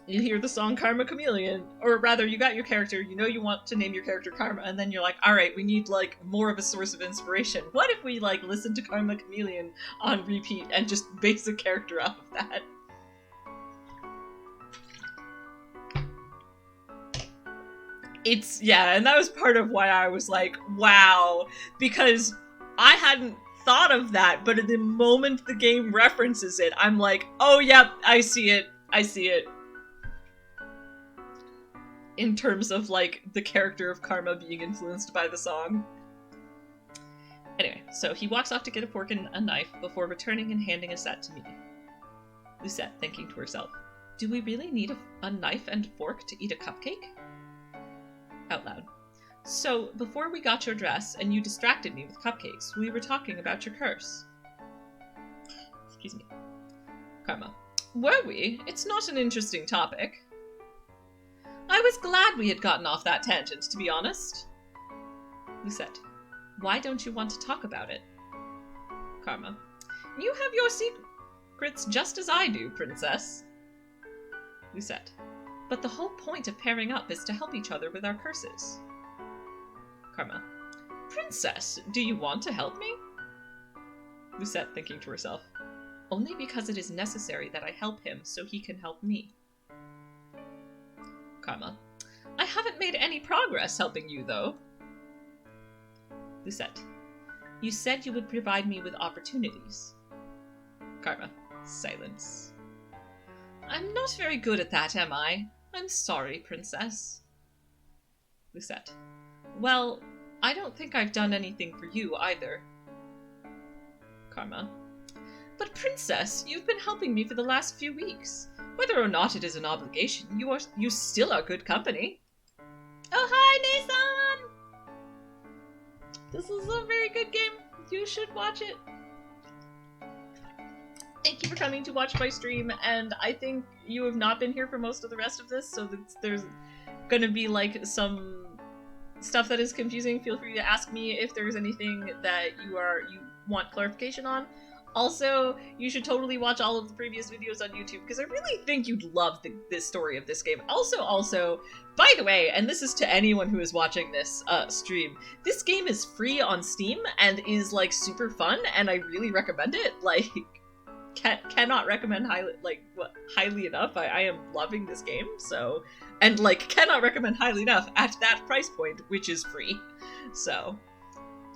Speaker 2: You hear the song Karma Chameleon, or rather, you got your character, you know you want to name your character Karma, and then you're like, alright, we need, like, more of a source of inspiration. What if we, like, listen to Karma Chameleon on repeat and just base a character off of that? Yeah, and that was part of why I was like, wow, because I hadn't thought of that, but at the moment the game references it, I'm like, oh yep, I see it, I see it. In terms of, like, the character of Karma being influenced by the song. Anyway, so he walks off to get a fork and a knife before returning and handing a set to me. Lucette, thinking to herself, do we really need a knife and fork to eat a cupcake? Out loud. So, before we got your dress and you distracted me with cupcakes, we were talking about your curse. Excuse me. Karma. Were we? It's not an interesting topic. I was glad we had gotten off that tangent, to be honest. Lucette. Why don't you want to talk about it? Karma. You have your secrets just as I do, princess. Lucette. But the whole point of pairing up is to help each other with our curses. Karma. Princess, do you want to help me? Lucette, thinking to herself. Only because it is necessary that I help him so he can help me. Karma. I haven't made any progress helping you, though. Lucette. You said you would provide me with opportunities. Karma. Silence. I'm not very good at that, am I? I'm sorry, princess. Lucette. Well, I don't think I've done anything for you, either. Karma. But princess, you've been helping me for the last few weeks. Whether or not it is an obligation, you still are good company. Oh, hi, Nathan! This is a very good game. You should watch it. Thank you for coming to watch my stream, and I think you have not been here for most of the rest of this, so there's gonna be, like, some stuff that is confusing. Feel free to ask me if there's anything that you want clarification on. Also, you should totally watch all of the previous videos on YouTube, because I really think you'd love this story of this game. Also, by the way, and this is to anyone who is watching this stream, this game is free on Steam and is, like, super fun, and I really recommend it. Like, cannot recommend highly enough. I am loving this game, so, and, like, cannot recommend highly enough at that price point, which is free. So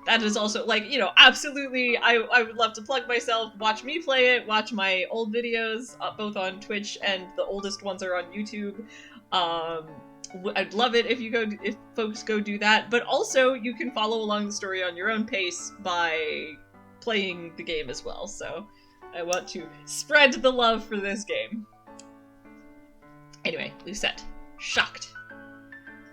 Speaker 2: that is also, like, you know, absolutely, I would love to plug myself, watch me play it, watch my old videos, both on Twitch, and the oldest ones are on YouTube. I'd love it if folks go do that, but also you can follow along the story on your own pace by playing the game as well, so I want to spread the love for this game. Anyway, Lucette, shocked,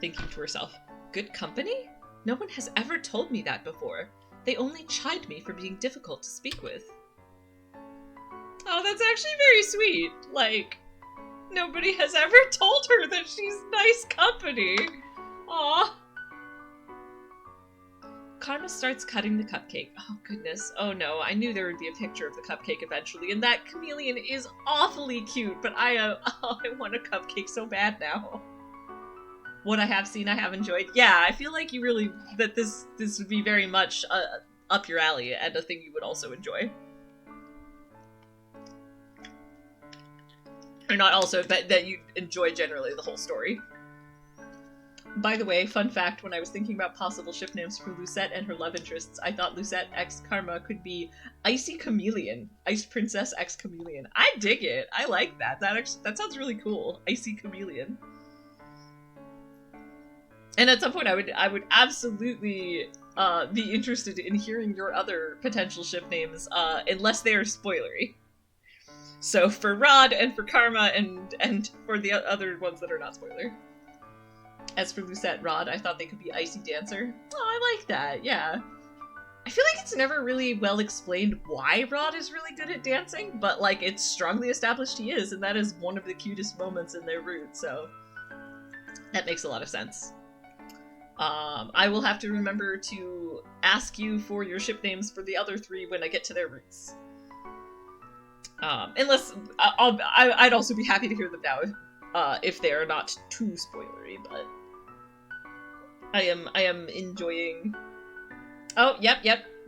Speaker 2: thinking to herself, good company? No one has ever told me that before. They only chide me for being difficult to speak with. Oh, that's actually very sweet. Like, nobody has ever told her that she's nice company. Aw. Karma starts cutting the cupcake. Oh, goodness. Oh, no. I knew there would be a picture of the cupcake eventually, and that chameleon is awfully cute, but I want a cupcake so bad now. What I have seen, I have enjoyed. Yeah, I feel like you really... that this would be very much up your alley, and a thing you would also enjoy. Or not also, but that you enjoy generally the whole story. By the way, fun fact, when I was thinking about possible ship names for Lucette and her love interests, I thought Lucette x Karma could be Icy Chameleon. Ice Princess x Chameleon. I dig it. I like that. That sounds really cool. Icy Chameleon. And at some point I would absolutely be interested in hearing your other potential ship names, unless they are spoilery. So for Rod and for Karma and for the other ones that are not spoiler. As for Lucette, Rod, I thought they could be Icy Dancer. Oh, I like that, yeah. I feel like it's never really well explained why Rod is really good at dancing, but like it's strongly established he is, and that is one of the cutest moments in their route, so that makes a lot of sense. I will have to remember to ask you for your ship names for the other three when I get to their roots. Unless I'd also be happy to hear them now if they are not too spoilery, but I am enjoying. Oh, yep,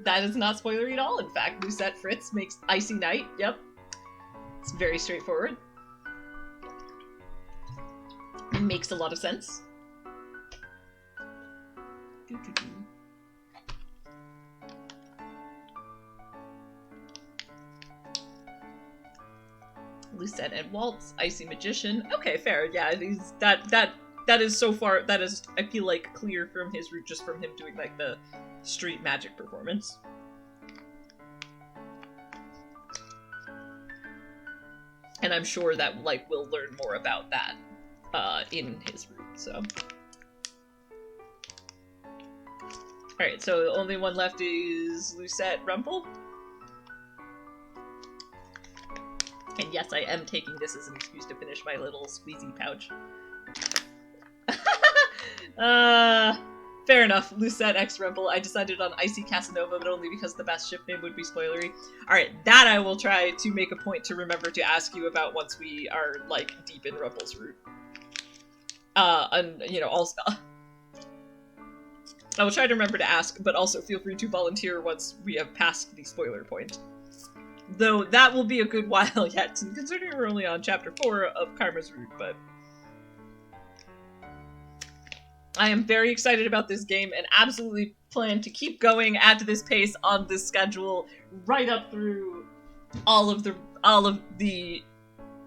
Speaker 2: that is not spoilery at all. In fact, Lucette Fritz makes Icy Night. Yep, it's very straightforward. It makes a lot of sense. Lucette and Waltz, Icy Magician. Okay, fair. Yeah, that is so far. That is, I feel like, clear from his route, just from him doing like the street magic performance. And I'm sure that like we'll learn more about that in his route. So, all right. So the only one left is Lucette Rumpel. And yes, I am taking this as an excuse to finish my little squeezy pouch. Fair enough. Lucette x Rumpel. I decided on Icy Casanova, but only because the best ship name would be spoilery. Alright, that I will try to make a point to remember to ask you about once we are, like, deep in Rumpel's route. And, you know, also... I will try to remember to ask, but also feel free to volunteer once we have passed the spoiler point. Though that will be a good while yet, considering we're only on chapter 4 of Karma's route, but... I am very excited about this game and absolutely plan to keep going at this pace on this schedule right up through all of the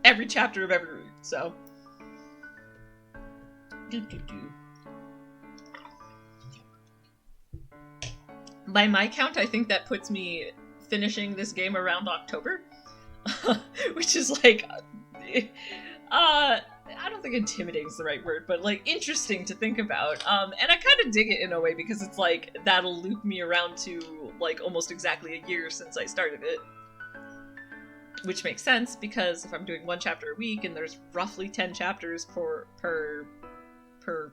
Speaker 2: every chapter of every route, so... By my count, I think that puts me finishing this game around October, which is like, I don't think intimidating is the right word, but like interesting to think about. And I kind of dig it in a way because it's like that'll loop me around to like almost exactly a year since I started it, which makes sense because if I'm doing one chapter a week and there's roughly 10 chapters per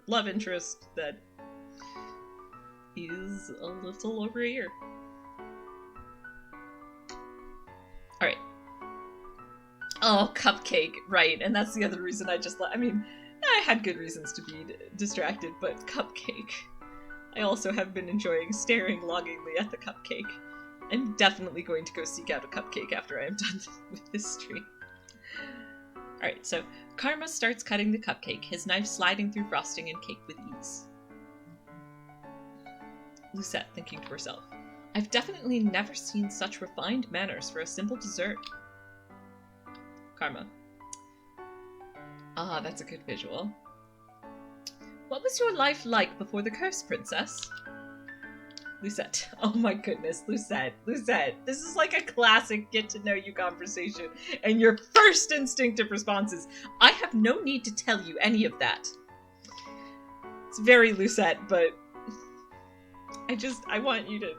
Speaker 2: love interest, that is a little over a year. Alright. Oh, Cupcake, right, and that's the other reason I mean, I had good reasons to be distracted, but Cupcake. I also have been enjoying staring longingly at the Cupcake. I'm definitely going to go seek out a Cupcake after I am done with this stream. Alright, so Karma starts cutting the cupcake, his knife sliding through frosting and cake with ease. Lucette, thinking to herself, I've definitely never seen such refined manners for a simple dessert. Karma. Ah, that's a good visual. What was your life like before the curse, princess? Lucette. Oh my goodness, Lucette. Lucette. This is like a classic get-to-know-you conversation, and your first instinctive response is, I have no need to tell you any of that. It's very Lucette, but I want you to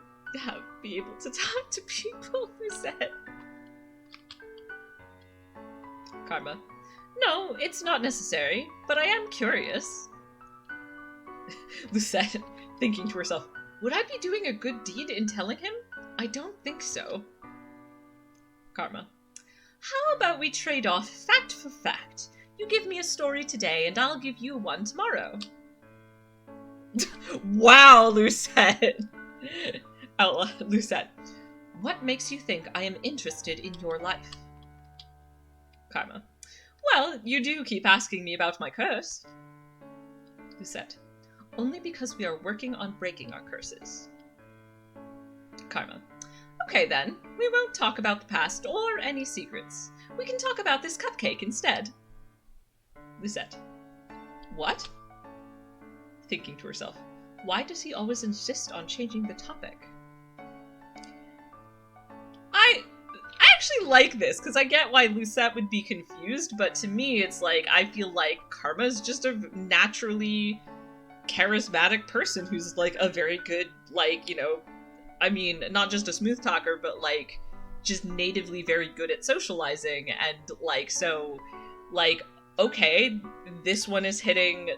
Speaker 2: be able to talk to people, Lucette. Karma. No, it's not necessary, but I am curious. Lucette, thinking to herself, Would I be doing a good deed in telling him? I don't think so. Karma. How about we trade off fact for fact? You give me a story today, and I'll give you one tomorrow. Wow, Lucette! Lucette. What makes you think I am interested in your life? Karma. Well, you do keep asking me about my curse. Lucette. Only because we are working on breaking our curses. Karma. Okay then, we won't talk about the past or any secrets. We can talk about this cupcake instead. Lucette. What? Thinking to herself. Why does he always insist on changing the topic? I actually like this, because I get why Lucette would be confused, but to me it's like, I feel like Karma's just a naturally charismatic person who's like a very good, like, you know, I mean, not just a smooth talker, but like just natively very good at socializing, and like, so like, okay, this one is hitting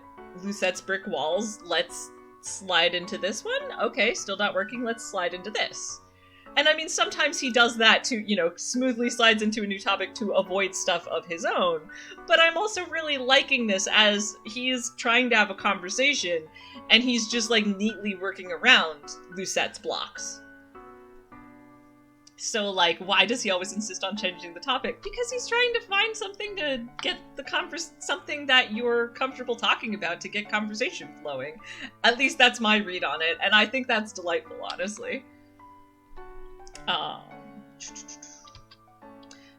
Speaker 2: Lucette's brick walls, let's slide into this one. Okay, still not working, let's slide into this. And I mean, sometimes he does that to, you know, smoothly slides into a new topic to avoid stuff of his own. But I'm also really liking this as he's trying to have a conversation, and he's just, like, neatly working around Lucette's blocks. So, like, why does he always insist on changing the topic? Because he's trying to find something to get the something that you're comfortable talking about to get conversation flowing. At least that's my read on it, and I think that's delightful, honestly.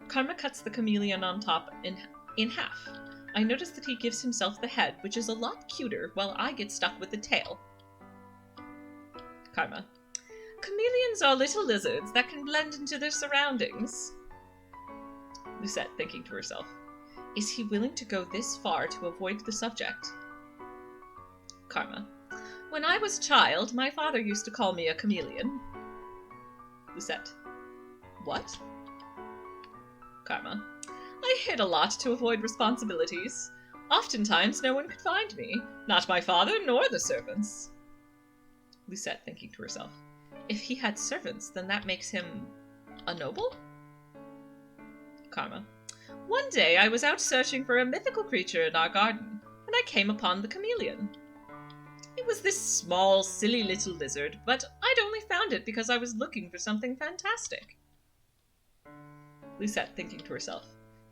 Speaker 2: Karma cuts the chameleon on top in half. I notice that he gives himself the head, which is a lot cuter, while I get stuck with the tail. Karma. Chameleons are little lizards that can blend into their surroundings. Lucette, thinking to herself. Is he willing to go this far to avoid the subject? Karma. When I was a child, my father used to call me a chameleon. Lucette. What? Karma. I hid a lot to avoid responsibilities. Oftentimes no one could find me, not my father nor the servants. Lucette, thinking to herself. If he had servants, then that makes him a noble? Karma. One day I was out searching for a mythical creature in our garden, and I came upon the chameleon. It was this small, silly little lizard, but I'd only found it because I was looking for something fantastic. Lucette, thinking to herself,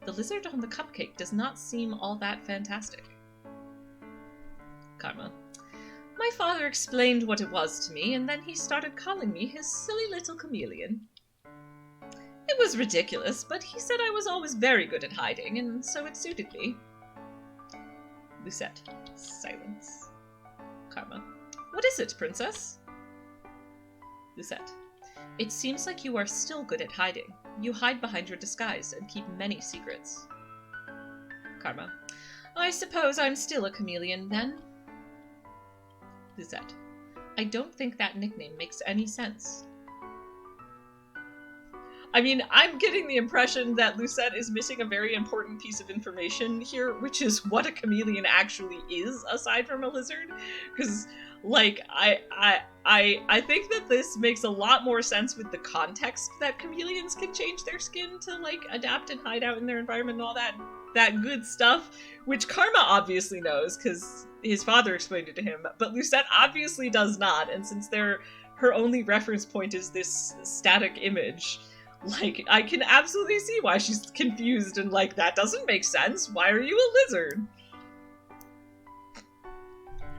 Speaker 2: the lizard on the cupcake does not seem all that fantastic. Karma. My father explained what it was to me, and then he started calling me his silly little chameleon. It was ridiculous, but he said I was always very good at hiding, and so it suited me. Lucette. Silence. Karma. What is it, princess? Lucette. It seems like you are still good at hiding. You hide behind your disguise and keep many secrets. Karma. I suppose I'm still a chameleon, then? Lucette. I don't think that nickname makes any sense. I mean, I'm getting the impression that Lucette is missing a very important piece of information here, which is what a chameleon actually is, aside from a lizard. Because, like, I think that this makes a lot more sense with the context that chameleons can change their skin to, like, adapt and hide out in their environment and all that good stuff, which Karma obviously knows, because his father explained it to him, but Lucette obviously does not, and since her only reference point is this static image, like, I can absolutely see why she's confused and like, that doesn't make sense. Why are you a lizard?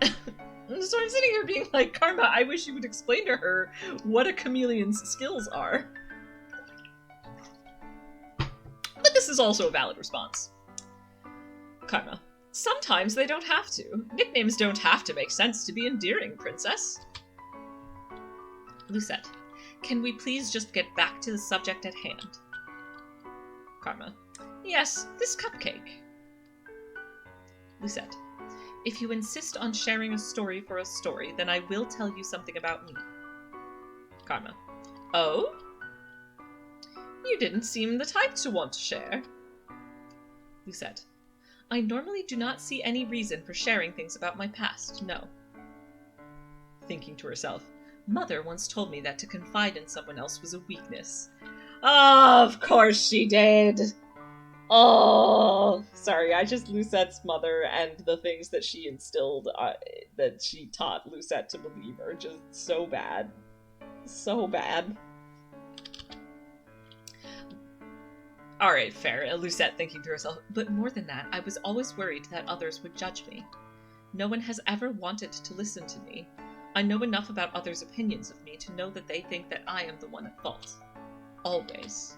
Speaker 2: So I'm sitting here being like, Karma, I wish you would explain to her what a chameleon's skills are. But this is also a valid response. Karma. Sometimes they don't have to. Nicknames don't have to make sense to be endearing, princess. Lucette. Can we please just get back to the subject at hand? Karma. Yes, this cupcake. Lucette. If you insist on sharing a story for a story, then I will tell you something about me. Karma. Oh? You didn't seem the type to want to share. Lucette. I normally do not see any reason for sharing things about my past, no. Thinking to herself. Mother once told me that to confide in someone else was a weakness. Oh, of course she did! Oh, sorry, Lusette's mother and the things that she instilled, that she taught Lucette to believe are just so bad. So bad. Alright, fair. Lucette thinking to herself, but more than that, I was always worried that others would judge me. No one has ever wanted to listen to me. I know enough about others' opinions of me to know that they think that I am the one at fault. Always.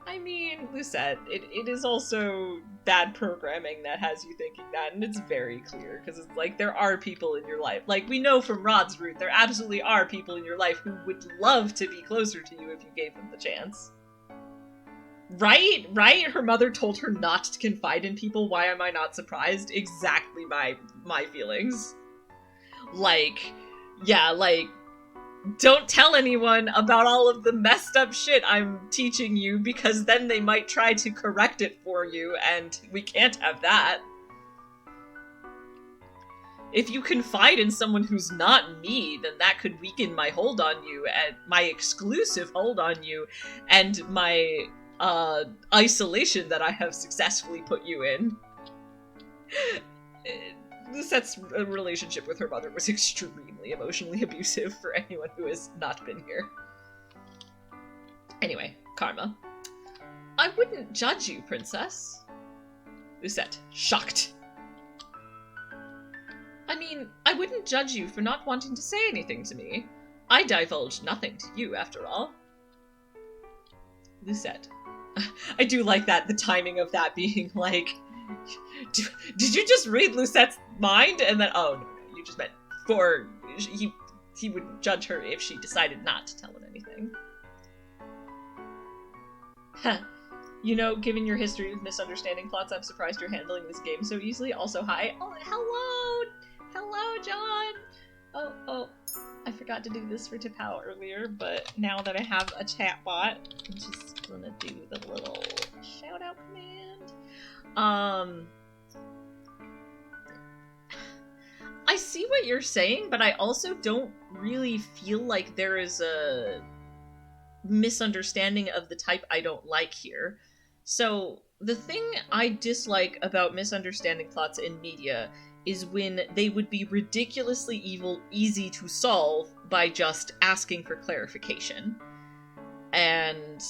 Speaker 2: I mean, Lucette, it is also bad programming that has you thinking that, and it's very clear, because it's like, there are people in your life. Like, we know from Rod's route, there absolutely are people in your life who would love to be closer to you if you gave them the chance. Right? Right? Her mother told her not to confide in people. Why am I not surprised? Exactly my feelings. Like, yeah, like, don't tell anyone about all of the messed up shit I'm teaching you, because then they might try to correct it for you, and we can't have that. If you confide in someone who's not me, then that could weaken my hold on you, and my exclusive hold on you, and my isolation that I have successfully put you in. Lucette's relationship with her mother was extremely emotionally abusive for anyone who has not been here. Anyway, Karma. I wouldn't judge you, princess. Lucette, shocked. I mean, I wouldn't judge you for not wanting to say anything to me. I divulged nothing to you, after all. Lucette. I do like that, the timing of that being like, did you just read Lucette's mind? And then, oh, no, you just meant for, he wouldn't judge her if she decided not to tell him anything. Huh. You know, given your history with misunderstanding plots, I'm surprised you're handling this game so easily. Also, hi. Oh, hello! Hello, John! Oh, I forgot to do this for Tipao earlier, but now that I have a chatbot, I'm just gonna do the little shout-out command. I see what you're saying, but I also don't really feel like there is a misunderstanding of the type I don't like here. So, the thing I dislike about misunderstanding plots in media is when they would be ridiculously easy to solve by just asking for clarification. And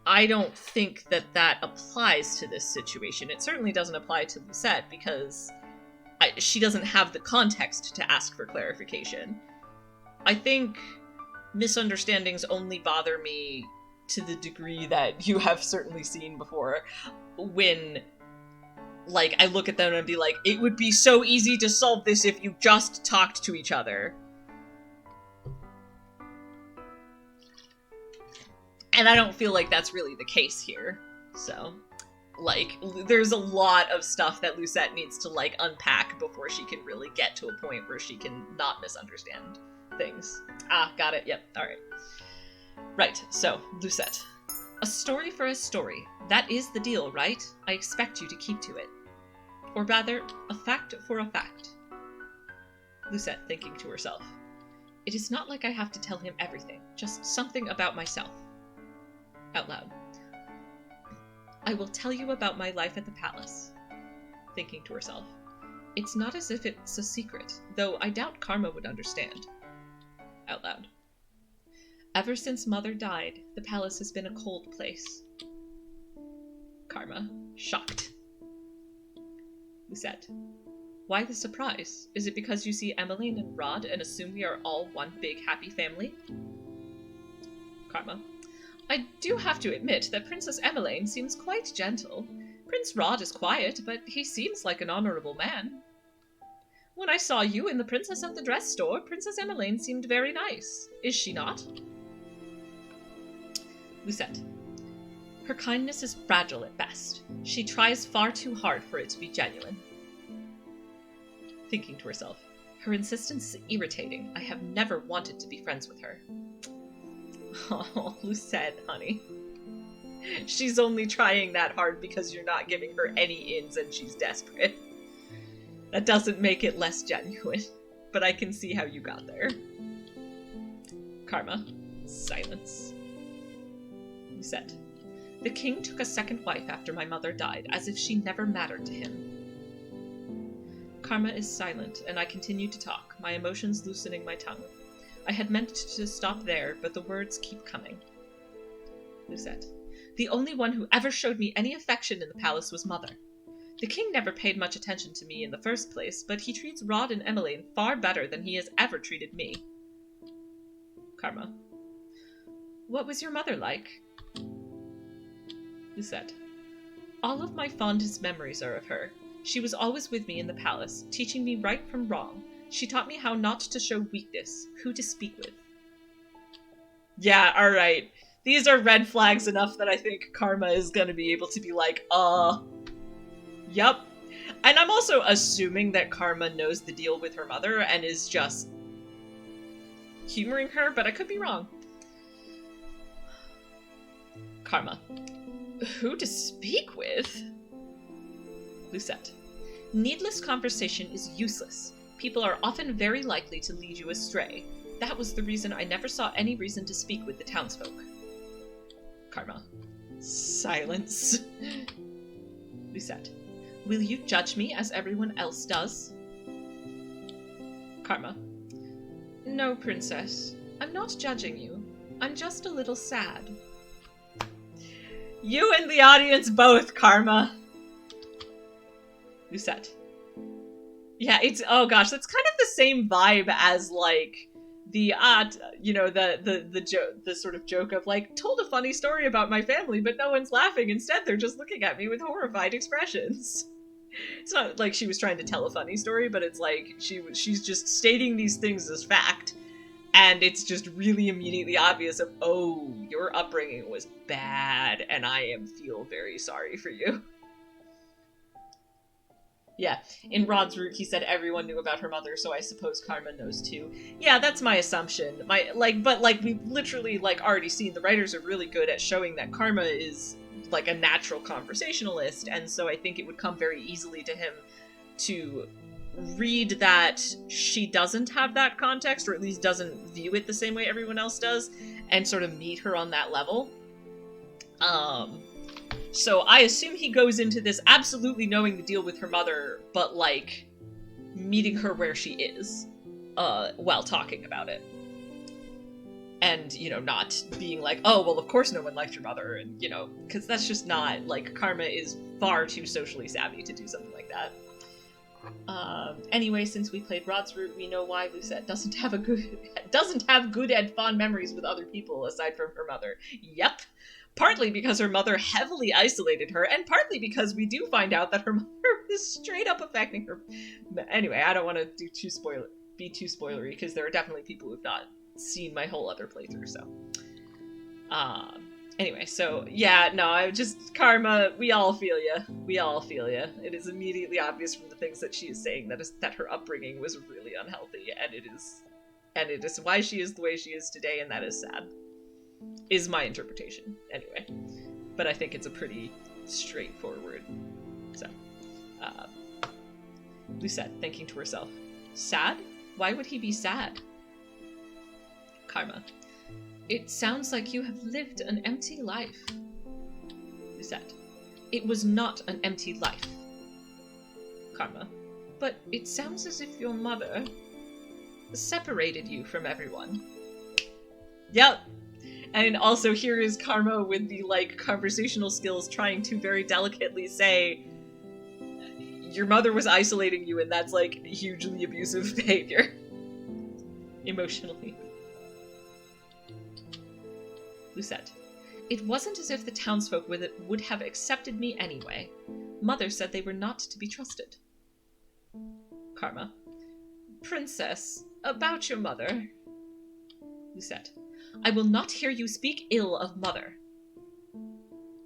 Speaker 2: I don't think that that applies to this situation. It certainly doesn't apply to Lucette, because she doesn't have the context to ask for clarification. I think misunderstandings only bother me to the degree that you have certainly seen before, when, like, I look at them and be like, it would be so easy to solve this if you just talked to each other. And I don't feel like that's really the case here. So, like, there's a lot of stuff that Lucette needs to, like, unpack before she can really get to a point where she can not misunderstand things. Ah, got it. Yep. Alright. Right, so, Lucette. A story for a story. That is the deal, right? I expect you to keep to it. Or rather, a fact for a fact. Lucette thinking to herself. It is not like I have to tell him everything, just something about myself. Out loud. I will tell you about my life at the palace. Thinking to herself. It's not as if it's a secret, though I doubt Karma would understand. Out loud. Ever since Mother died, the palace has been a cold place. Karma, shocked. Lucette. Why the surprise? Is it because you see Emmeline and Rod and assume we are all one big happy family? Karma. I do have to admit that Princess Emmeline seems quite gentle. Prince Rod is quiet, but he seems like an honorable man. When I saw you and the princess at the dress store, Princess Emmeline seemed very nice. Is she not? Lucette. Her kindness is fragile at best. She tries far too hard for it to be genuine. Thinking to herself. Her insistence is irritating. I have never wanted to be friends with her. Oh, Lucette, honey. She's only trying that hard because you're not giving her any ins and she's desperate. That doesn't make it less genuine, but I can see how you got there. Karma. Silence. Lucette. The king took a second wife after my mother died, as if she never mattered to him. Karma is silent, and I continue to talk, my emotions loosening my tongue. I had meant to stop there, but the words keep coming. Lucette. The only one who ever showed me any affection in the palace was Mother. The king never paid much attention to me in the first place, but he treats Rod and Emmeline far better than he has ever treated me. Karma. What was your mother like? Lucette. All of my fondest memories are of her. She was always with me in the palace, teaching me right from wrong. She taught me how not to show weakness, who to speak with. Yeah, alright. These are red flags enough that I think Karma is gonna be able to be like, Yup. And I'm also assuming that Karma knows the deal with her mother and is just humoring her, but I could be wrong. Karma. Who to speak with? Lucette. Needless conversation is useless. People are often very likely to lead you astray. That was the reason I never saw any reason to speak with the townsfolk. Karma. Silence. Lucette. Will you judge me as everyone else does? Karma. No, princess. I'm not judging you. I'm just a little sad. You and the audience both, Karma. Lucette. Yeah, it's, oh gosh, that's kind of the same vibe as, like, the sort of joke of, like, told a funny story about my family, but no one's laughing. Instead, they're just looking at me with horrified expressions. It's not like she was trying to tell a funny story, but it's like she's just stating these things as fact, and it's just really immediately obvious of, oh, your upbringing was bad, and I feel very sorry for you. Yeah, in Rod's route, he said everyone knew about her mother, so I suppose Karma knows too. Yeah, that's my assumption. But we've literally, already seen, the writers are really good at showing that Karma is, a natural conversationalist, and so I think it would come very easily to him to read that she doesn't have that context, or at least doesn't view it the same way everyone else does, and sort of meet her on that level. So I assume he goes into this absolutely knowing the deal with her mother, but, meeting her where she is, while talking about it. And, not being like, oh, well, of course no one liked your mother, and, because that's just not, Karma is far too socially savvy to do something like that. Anyway, since we played Rod's route, we know why Lucette doesn't have good and fond memories with other people aside from her mother. Yep. Partly because her mother heavily isolated her, and partly because we do find out that her mother is straight up affecting her. Anyway, I don't want to be too spoilery, because there are definitely people who've not seen my whole other playthrough, so. Anyway, so, yeah, no, Karma, we all feel ya. We all feel ya. It is immediately obvious from the things that she is saying that her upbringing was really unhealthy, and it is why she is the way she is today, and that is sad. Is my interpretation, anyway. But I think it's a pretty straightforward. So, Lucette, thinking to herself, sad? Why would he be sad? Karma. It sounds like you have lived an empty life. Lucette. It was not an empty life. Karma. But it sounds as if your mother separated you from everyone. Yep. And also here is Karma with the, conversational skills trying to very delicately say, your mother was isolating you, and that's, hugely abusive behavior. Emotionally. Lucette. It wasn't as if the townsfolk would have accepted me anyway. Mother said they were not to be trusted. Karma. Princess, about your mother. Lucette. I will not hear you speak ill of Mother.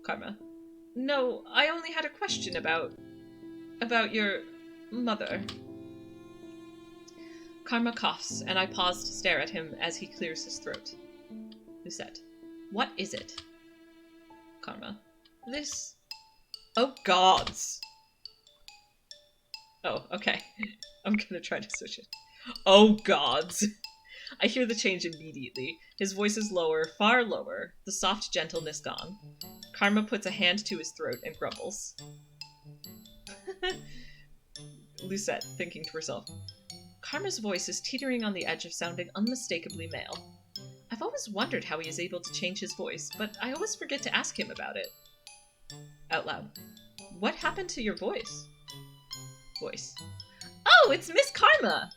Speaker 2: Karma. No, I only had a question about your mother. Karma coughs, and I pause to stare at him as he clears his throat. Lucette. What is it? Karma. This... Oh, gods! Oh, okay. I'm gonna try to switch it. Oh, gods! I hear the change immediately. His voice is lower, far lower, the soft gentleness gone. Karma puts a hand to his throat and grumbles. Lucette, thinking to herself. Karma's voice is teetering on the edge of sounding unmistakably male. I've always wondered how he is able to change his voice, but I always forget to ask him about it. Out loud. What happened to your voice? Voice. Oh, it's Miss Karma!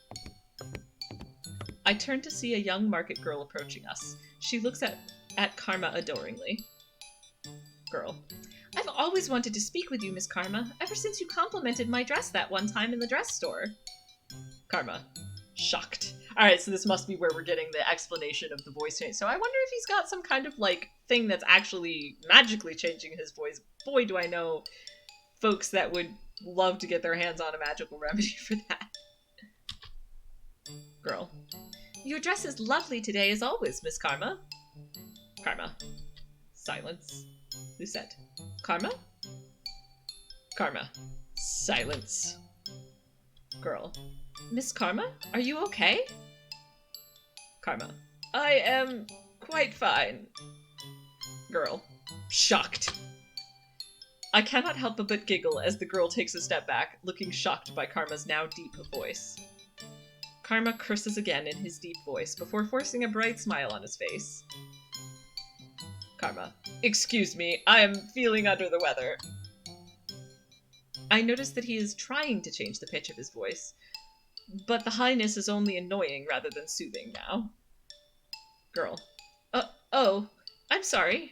Speaker 2: I turn to see a young market girl approaching us. She looks at Karma adoringly. Girl. I've always wanted to speak with you, Miss Karma, ever since you complimented my dress that one time in the dress store. Karma. Shocked. Alright, so this must be where we're getting the explanation of the voice change. So I wonder if he's got some kind of, like, thing that's actually magically changing his voice. Boy, do I know folks that would love to get their hands on a magical remedy for that. Girl. Your dress is lovely today as always, Miss Karma. Karma. Silence. Lucette. Karma? Karma. Silence. Girl. Miss Karma, are you okay? Karma. I am quite fine. Girl. Shocked. I cannot help but giggle as the girl takes a step back, looking shocked by Karma's now deep voice. Karma curses again in his deep voice before forcing a bright smile on his face. Karma. Excuse me, I am feeling under the weather. I notice that he is trying to change the pitch of his voice, but the highness is only annoying rather than soothing now. Girl. Oh, I'm sorry.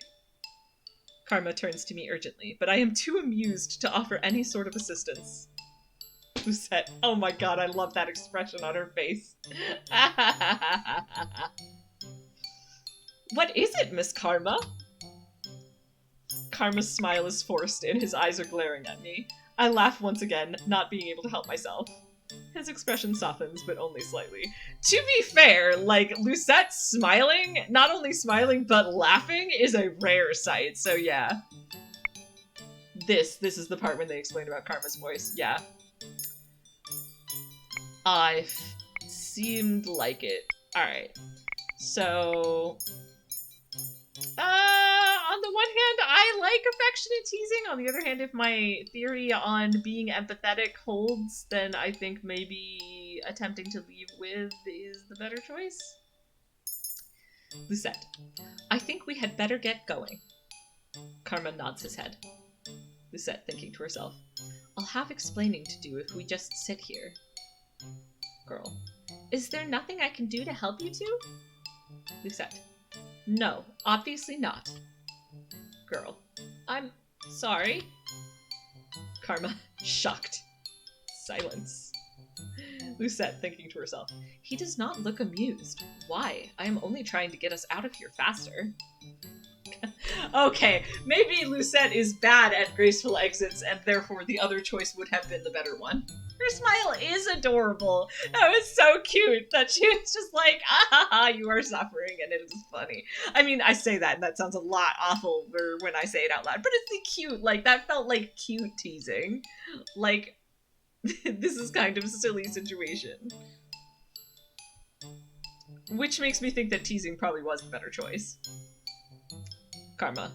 Speaker 2: Karma turns to me urgently, but I am too amused to offer any sort of assistance. Lucette. Oh my god, I love that expression on her face. What is it, Miss Karma? Karma's smile is forced and his eyes are glaring at me. I laugh once again, not being able to help myself. His expression softens, but only slightly. To be fair, like, Lucette smiling, not only smiling, but laughing is a rare sight, so yeah. This is the part when they explain about Karma's voice, yeah. I seemed like it. Alright. So... on the one hand, I like affectionate teasing. On the other hand, if my theory on being empathetic holds, then I think maybe attempting to leave with is the better choice. Lucette. I think we had better get going. Karma nods his head. Lucette, thinking to herself. I'll have explaining to do if we just sit here. Girl. Is there nothing I can do to help you two? Lucette. No, obviously not. Girl. I'm sorry. Karma. Shocked. Silence. Lucette, thinking to herself. He does not look amused. Why? I am only trying to get us out of here faster. Okay, maybe Lucette is bad at graceful exits, and therefore the other choice would have been the better one. Her smile is adorable. That was so cute that she was just like, ah ha ha, you are suffering, and it is funny. I mean, I say that, and that sounds a lot awful when I say it out loud, but it's the cute, like, that felt like cute teasing. Like, this is kind of a silly situation. Which makes me think that teasing probably was the better choice. Karma.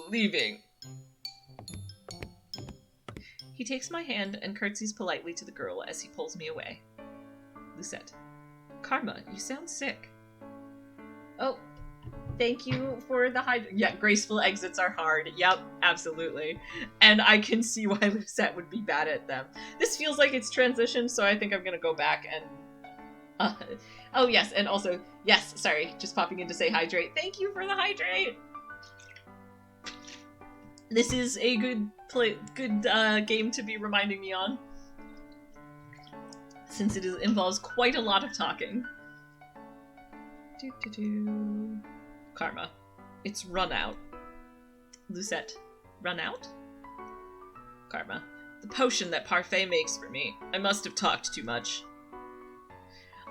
Speaker 2: Leaving. He takes my hand and curtsies politely to the girl as he pulls me away. Lucette. Karma, you sound sick. Oh, thank you for the yeah, graceful exits are hard. Yep, absolutely. And I can see why Lucette would be bad at them. This feels like it's transitioned, so I think I'm gonna go back and... oh yes, and also, yes, sorry, just popping in to say hydrate. Thank you for the hydrate! This is a good game to be reminding me on, since it involves quite a lot of talking. Karma. It's run out. Lucette. Run out? Karma. The potion that Parfait makes for me. I must have talked too much.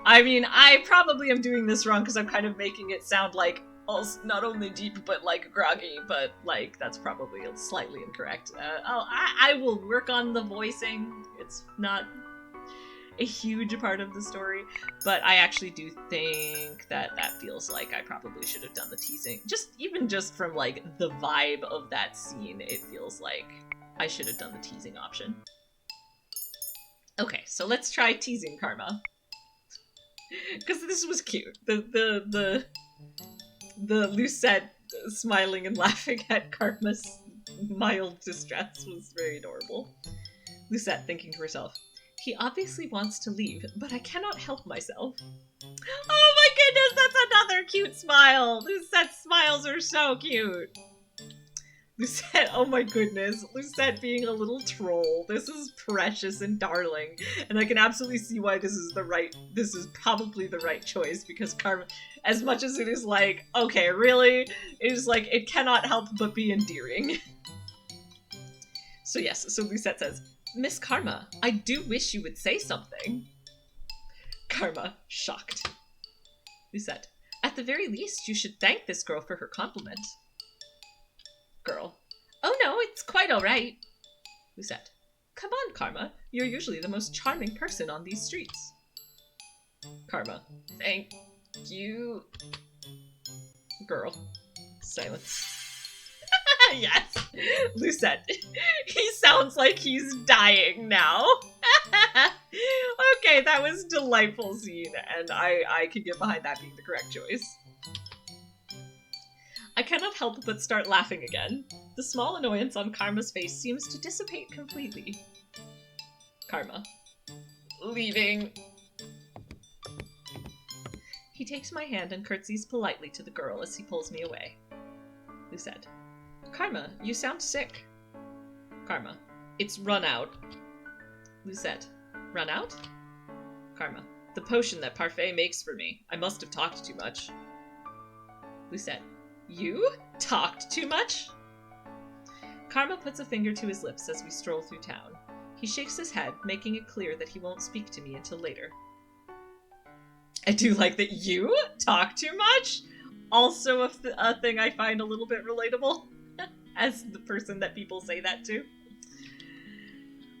Speaker 2: I mean, I probably am doing this wrong because I'm kind of making it sound like also not only deep but like groggy, but like that's probably slightly incorrect. I will work on the voicing. It's not a huge part of the story, but I actually do think that that feels like I probably should have done the teasing. Even just from like the vibe of that scene, it feels like I should have done the teasing option. Okay, so let's try Teasing Karma. Because this was cute. The Lucette smiling and laughing at Karma's mild distress was very adorable. Lucette thinking to herself, he obviously wants to leave, but I cannot help myself. Oh my goodness, that's another cute smile! Lucette's smiles are so cute! Lucette, oh my goodness, Lucette being a little troll. This is precious and darling, and I can absolutely see why this is probably the right choice, because Karma, as much as it is like, okay, really, it is like, it cannot help but be endearing. So yes, so Lucette says, Miss Karma, I do wish you would say something. Karma, shocked. Lucette, at the very least, you should thank this girl for her compliment. Girl, oh no, it's quite alright. Lucette, come on, Karma, you're usually the most charming person on these streets. Karma, thank you. Girl, silence. Yes, Lucette, he sounds like he's dying now. Okay, that was a delightful scene, and I can get behind that being the correct choice. I cannot help but start laughing again. The small annoyance on Karma's face seems to dissipate completely. Karma. Leaving. He takes my hand and curtsies politely to the girl as he pulls me away. Lucette. Karma, you sound sick. Karma. It's run out. Lucette. Run out? Karma. The potion that Parfait makes for me. I must have talked too much. Lucette. You? Talked too much? Karma puts a finger to his lips as we stroll through town. He shakes his head, making it clear that he won't speak to me until later. I do like that you talk too much. Also a thing I find a little bit relatable as the person that people say that to.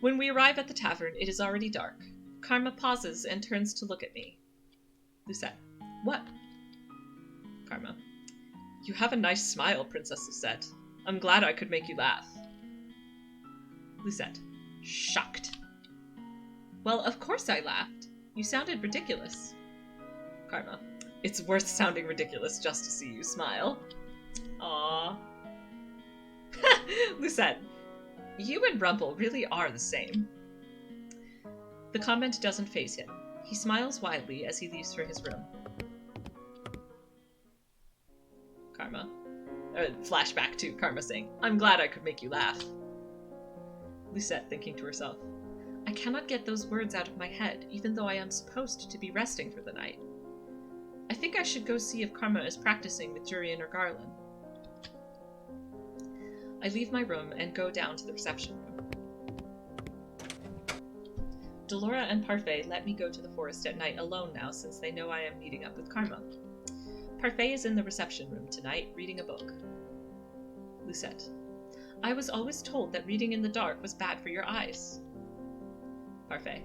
Speaker 2: When we arrive at the tavern, it is already dark. Karma pauses and turns to look at me. Lucette. What? Karma. You have a nice smile, Princess Lucette. I'm glad I could make you laugh. Lucette. Shocked. Well, of course I laughed. You sounded ridiculous. Karma. It's worth sounding ridiculous just to see you smile. Aww. Lucette. You and Rumple really are the same. The comment doesn't faze him. He smiles widely as he leaves for his room. Karma. Flashback to Karma saying, I'm glad I could make you laugh. Lucette thinking to herself, I cannot get those words out of my head, even though I am supposed to be resting for the night. I think I should go see if Karma is practicing with Jurian or Garland. I leave my room and go down to the reception room. Delora and Parfait let me go to the forest at night alone now since they know I am meeting up with Karma. Parfait is in the reception room tonight, reading a book. Lucette. I was always told that reading in the dark was bad for your eyes. Parfait.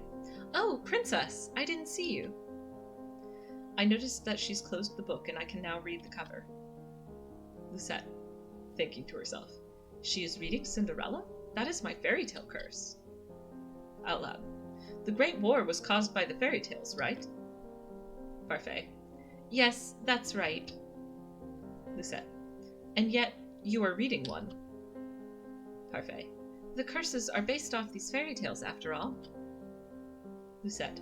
Speaker 2: Oh, Princess! I didn't see you. I noticed that she's closed the book and I can now read the cover. Lucette. Thinking to herself. She is reading Cinderella? That is my fairy tale curse. Out loud. The Great War was caused by the fairy tales, right? Parfait. Yes, that's right. Lucette. And yet, you are reading one. Parfait. The curses are based off these fairy tales, after all. Lucette.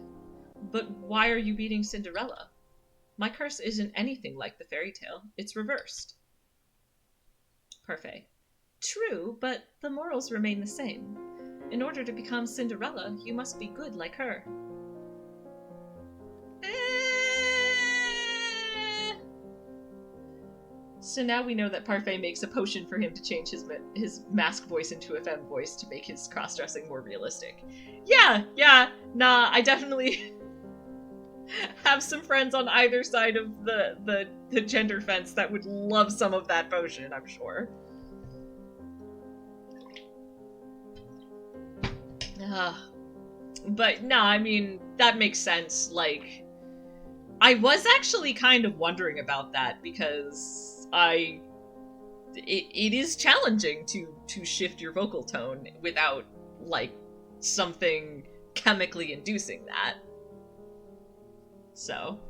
Speaker 2: But why are you reading Cinderella? My curse isn't anything like the fairy tale. It's reversed. Parfait. True, but the morals remain the same. In order to become Cinderella, you must be good like her. So now we know that Parfait makes a potion for him to change his mask voice into a femme voice to make his cross-dressing more realistic. Yeah, nah, I definitely have some friends on either side of the gender fence that would love some of that potion, I'm sure. But no, I mean, that makes sense. Like, I was actually kind of wondering about that because it is challenging to shift your vocal tone without, like, something chemically inducing that. So,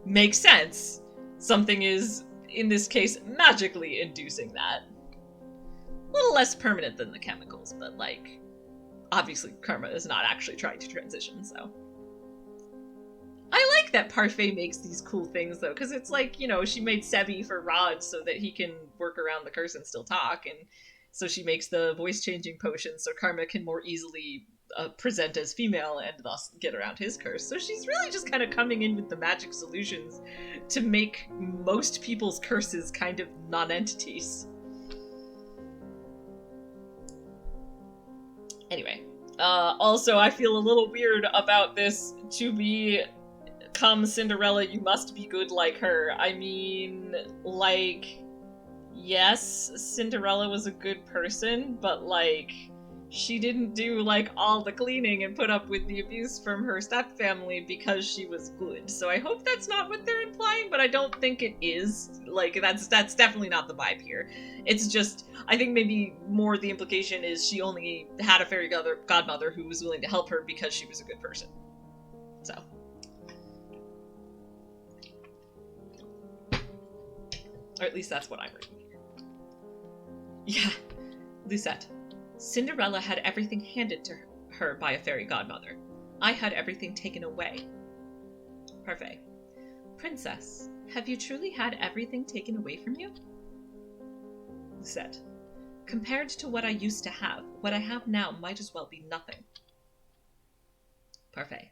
Speaker 2: makes sense. Something is, in this case, magically inducing that. A little less permanent than the chemicals, but, like, obviously Karma is not actually trying to transition, so. I like that Parfait makes these cool things, though, because it's like, you know, she made Sebi for Rod so that he can work around the curse and still talk, and so she makes the voice-changing potion so Karma can more easily present as female and thus get around his curse. So she's really just kind of coming in with the magic solutions to make most people's curses kind of non-entities. Anyway, also I feel a little weird about this to be come Cinderella, you must be good like her. I mean, like, yes, Cinderella was a good person, but, like, she didn't do, like, all the cleaning and put up with the abuse from her stepfamily because she was good. So I hope that's not what they're implying, but I don't think it is. Like, that's definitely not the vibe here. It's just, I think maybe more the implication is she only had a fairy godmother who was willing to help her because she was a good person. So. Or at least that's what I'm reading here. Yeah, Lucette. Cinderella had everything handed to her by a fairy godmother. I had everything taken away. Parfait. Princess, have you truly had everything taken away from you? Lucette. Compared to what I used to have, what I have now might as well be nothing. Parfait.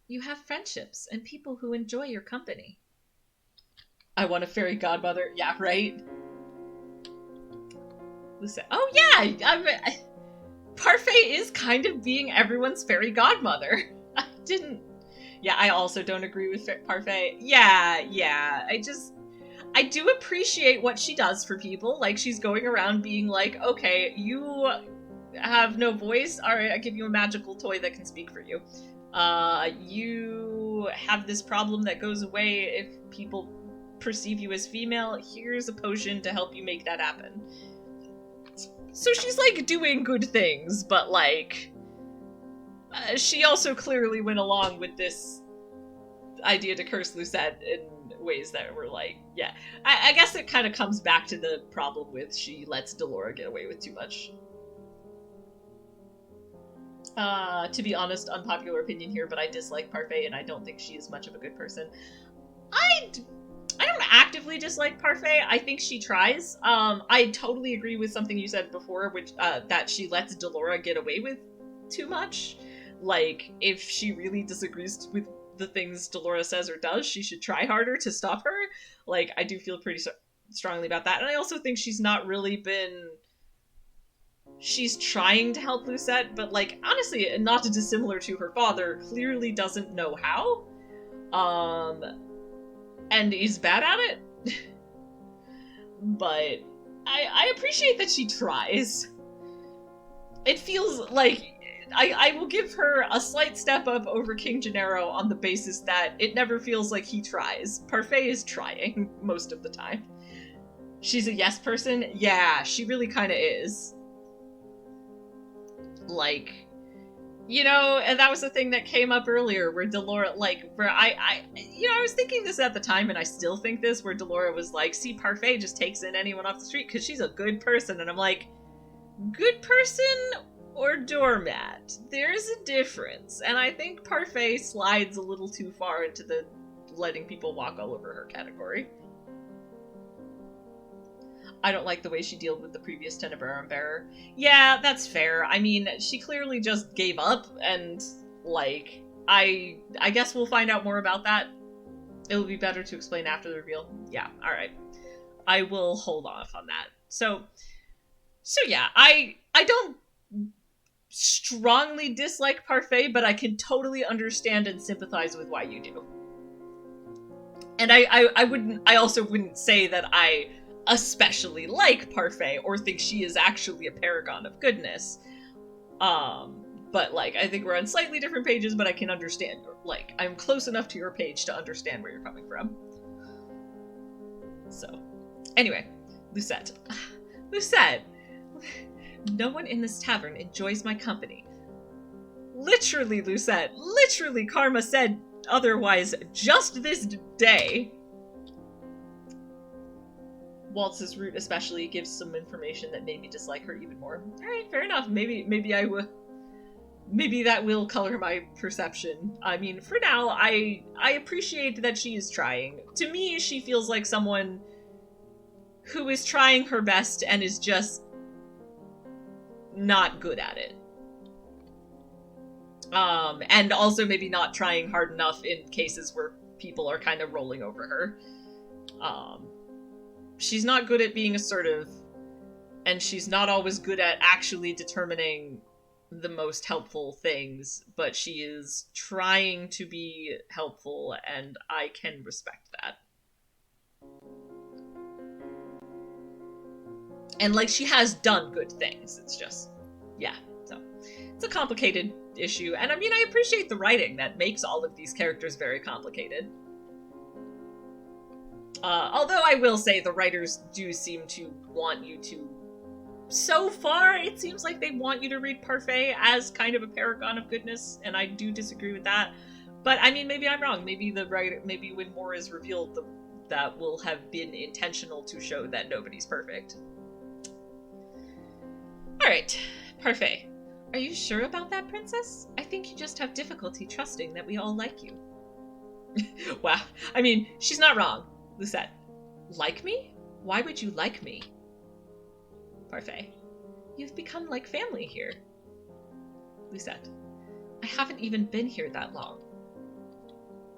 Speaker 2: You have friendships and people who enjoy your company. I want a fairy godmother. Yeah, right? Lucette. Oh yeah! Parfait is kind of being everyone's fairy godmother. Yeah, I also don't agree with Parfait. Yeah. I do appreciate what she does for people. Like, she's going around being like, okay, you have no voice. Alright, I give you a magical toy that can speak for you. You have this problem that goes away if people perceive you as female. Here's a potion to help you make that happen. So she's, like, doing good things, but, like, she also clearly went along with this idea to curse Lucette in ways that were, like, yeah. I guess it kind of comes back to the problem with she lets Delora get away with too much. To be honest, unpopular opinion here, but I dislike Parfait, and I don't think she is much of a good person. I don't actively dislike Parfait. I think she tries. I totally agree with something you said before, which that she lets Delora get away with too much. Like, if she really disagrees with the things Delora says or does, she should try harder to stop her. Like, I do feel pretty strongly about that. And I also think she's not really been... She's trying to help Lucette, but, like, honestly, not dissimilar to her father, clearly doesn't know how. And is bad at it. But I appreciate that she tries. It feels like I will give her a slight step up over King Gennaro on the basis that it never feels like he tries. Parfait is trying most of the time. She's a yes person? Yeah, she really kind of is. Like, you know, and that was the thing that came up earlier, where Delora, like, where I was thinking this at the time, and I still think this, where Delora was like, see, Parfait just takes in anyone off the street because she's a good person, and I'm like, good person or doormat? There's a difference, and I think Parfait slides a little too far into the letting people walk all over her category. I don't like the way she dealt with the previous Tenebrarum bearer. Yeah, that's fair. I mean, she clearly just gave up, and, like, I guess we'll find out more about that. It'll be better to explain after the reveal. Yeah, alright. I will hold off on that. So yeah, I don't strongly dislike Parfait, but I can totally understand and sympathize with why you do. And I also wouldn't say that I especially like Parfait or think she is actually a paragon of goodness. But, like, I think we're on slightly different pages, but I can understand. Like, I'm close enough to your page to understand where you're coming from. So, anyway, Lucette. Lucette! No one in this tavern enjoys my company. Literally, Lucette. Literally, Karma said otherwise just this day. Waltz's route especially gives some information that made me dislike her even more. Alright, fair enough. Maybe I will... Maybe that will color my perception. I mean, for now, I appreciate that she is trying. To me, she feels like someone who is trying her best and is just not good at it. And also maybe not trying hard enough in cases where people are kind of rolling over her. She's not good at being assertive, and she's not always good at actually determining the most helpful things, but she is trying to be helpful, and I can respect that. And, like, she has done good things. It's just, yeah, so it's a complicated issue, and I mean, I appreciate the writing that makes all of these characters very complicated. Although I will say the writers do seem to want you to... So far, it seems like they want you to read Parfait as kind of a paragon of goodness, and I do disagree with that. But, I mean, maybe I'm wrong. Maybe maybe when more is revealed, that will have been intentional to show that nobody's perfect. Alright, Parfait. Are you sure about that, Princess? I think you just have difficulty trusting that we all like you. Wow. I mean, she's not wrong. Lucette. Like me? Why would you like me? Parfait. You've become like family here. Lucette. I haven't even been here that long.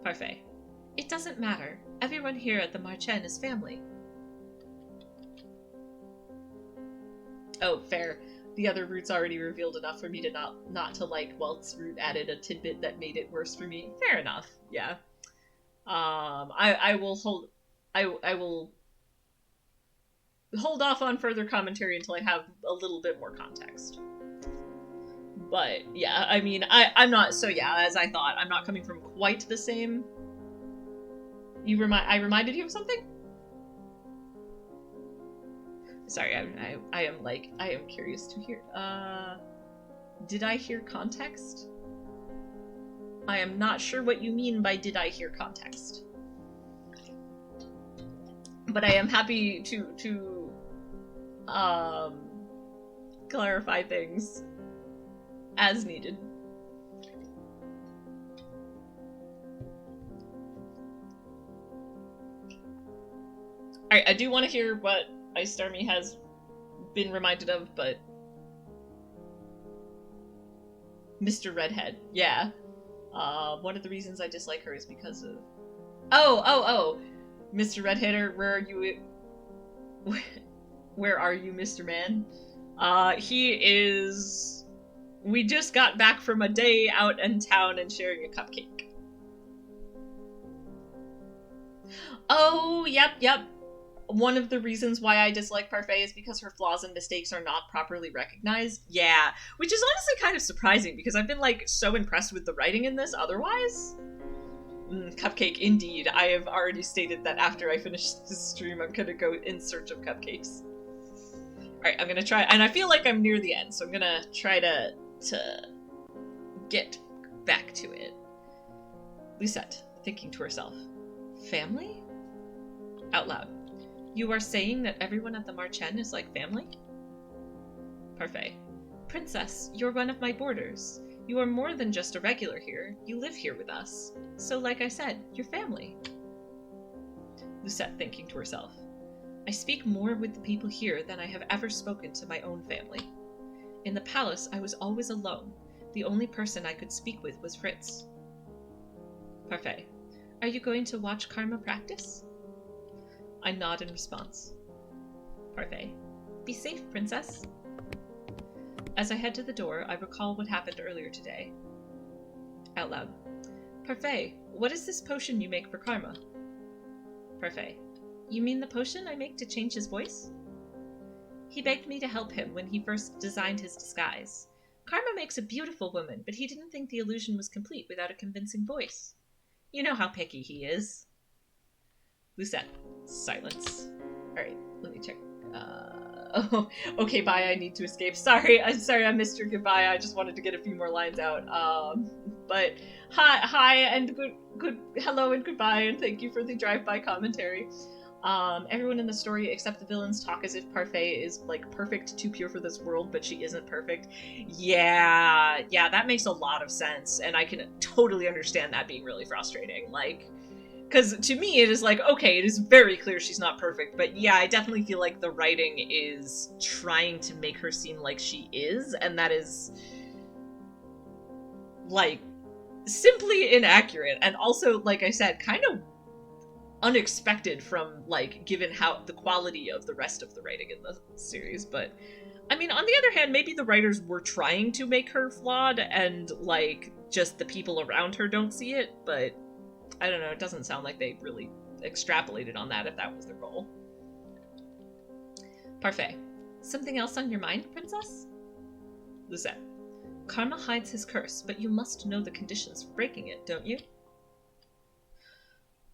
Speaker 2: Parfait. It doesn't matter. Everyone here at the Marchen is family. Oh, fair. The other routes already revealed enough for me to not to like Walt's route added a tidbit that made it worse for me. Fair enough. Yeah. I will hold off on further commentary until I have a little bit more context. But yeah, I mean, I'm not, so yeah, as I thought, I'm not coming from quite the same. I reminded you of something? Sorry, I am curious to hear. Did I hear context? I am not sure what you mean by did I hear context. But I am happy to clarify things as needed. Alright, I do want to hear what Ice Starmie has been reminded of, but... Mr. Redhead, yeah. One of the reasons I dislike her is because of... Oh! Mr. Redheader, where are you... Where are you, Mr. Man? He is... We just got back from a day out in town and sharing a cupcake. Oh, yep. One of the reasons why I dislike Parfait is because her flaws and mistakes are not properly recognized. Yeah, which is honestly kind of surprising because I've been, like, so impressed with the writing in this otherwise. Cupcake, indeed. I have already stated that after I finish this stream, I'm gonna go in search of cupcakes. Alright, I'm gonna try, and I feel like I'm near the end, so I'm gonna try to get back to it. Lucette, thinking to herself. Family? Out loud. You are saying that everyone at the Marchen is like family? Parfait. Princess, you're one of my boarders. You are more than just a regular here. You live here with us. So, like I said, you're family. Lucette, thinking to herself. I speak more with the people here than I have ever spoken to my own family. In the palace, I was always alone. The only person I could speak with was Fritz. Parfait. Are you going to watch Karma practice? I nod in response. Parfait. Be safe, Princess. As I head to the door, I recall what happened earlier today. Out loud. Parfait, what is this potion you make for Karma? Parfait. You mean the potion I make to change his voice? He begged me to help him when he first designed his disguise. Karma makes a beautiful woman, but he didn't think the illusion was complete without a convincing voice. You know how picky he is. Lucette. Silence. Alright, let me check. Oh, okay, bye, I need to escape. I'm sorry I missed your goodbye. I just wanted to get a few more lines out. But hi, and hello and goodbye, and thank you for the drive-by commentary. Everyone in the story except the villains talk as if Parfait is, like, perfect, too pure for this world, but she isn't perfect. Yeah, that makes a lot of sense, and I can totally understand that being really frustrating. Like, because to me it is like, okay, it is very clear she's not perfect, but yeah, I definitely feel like the writing is trying to make her seem like she is, and that is, like, simply inaccurate, and also, like I said, kind of unexpected from, like, given how the quality of the rest of the writing in the series. But I mean, on the other hand, maybe the writers were trying to make her flawed and, like, just the people around her don't see it, but I don't know, it doesn't sound like they really extrapolated on that if that was their goal. Parfait. Something else on your mind, princess? Lucette. Karma hides his curse, but you must know the conditions for breaking it, don't you?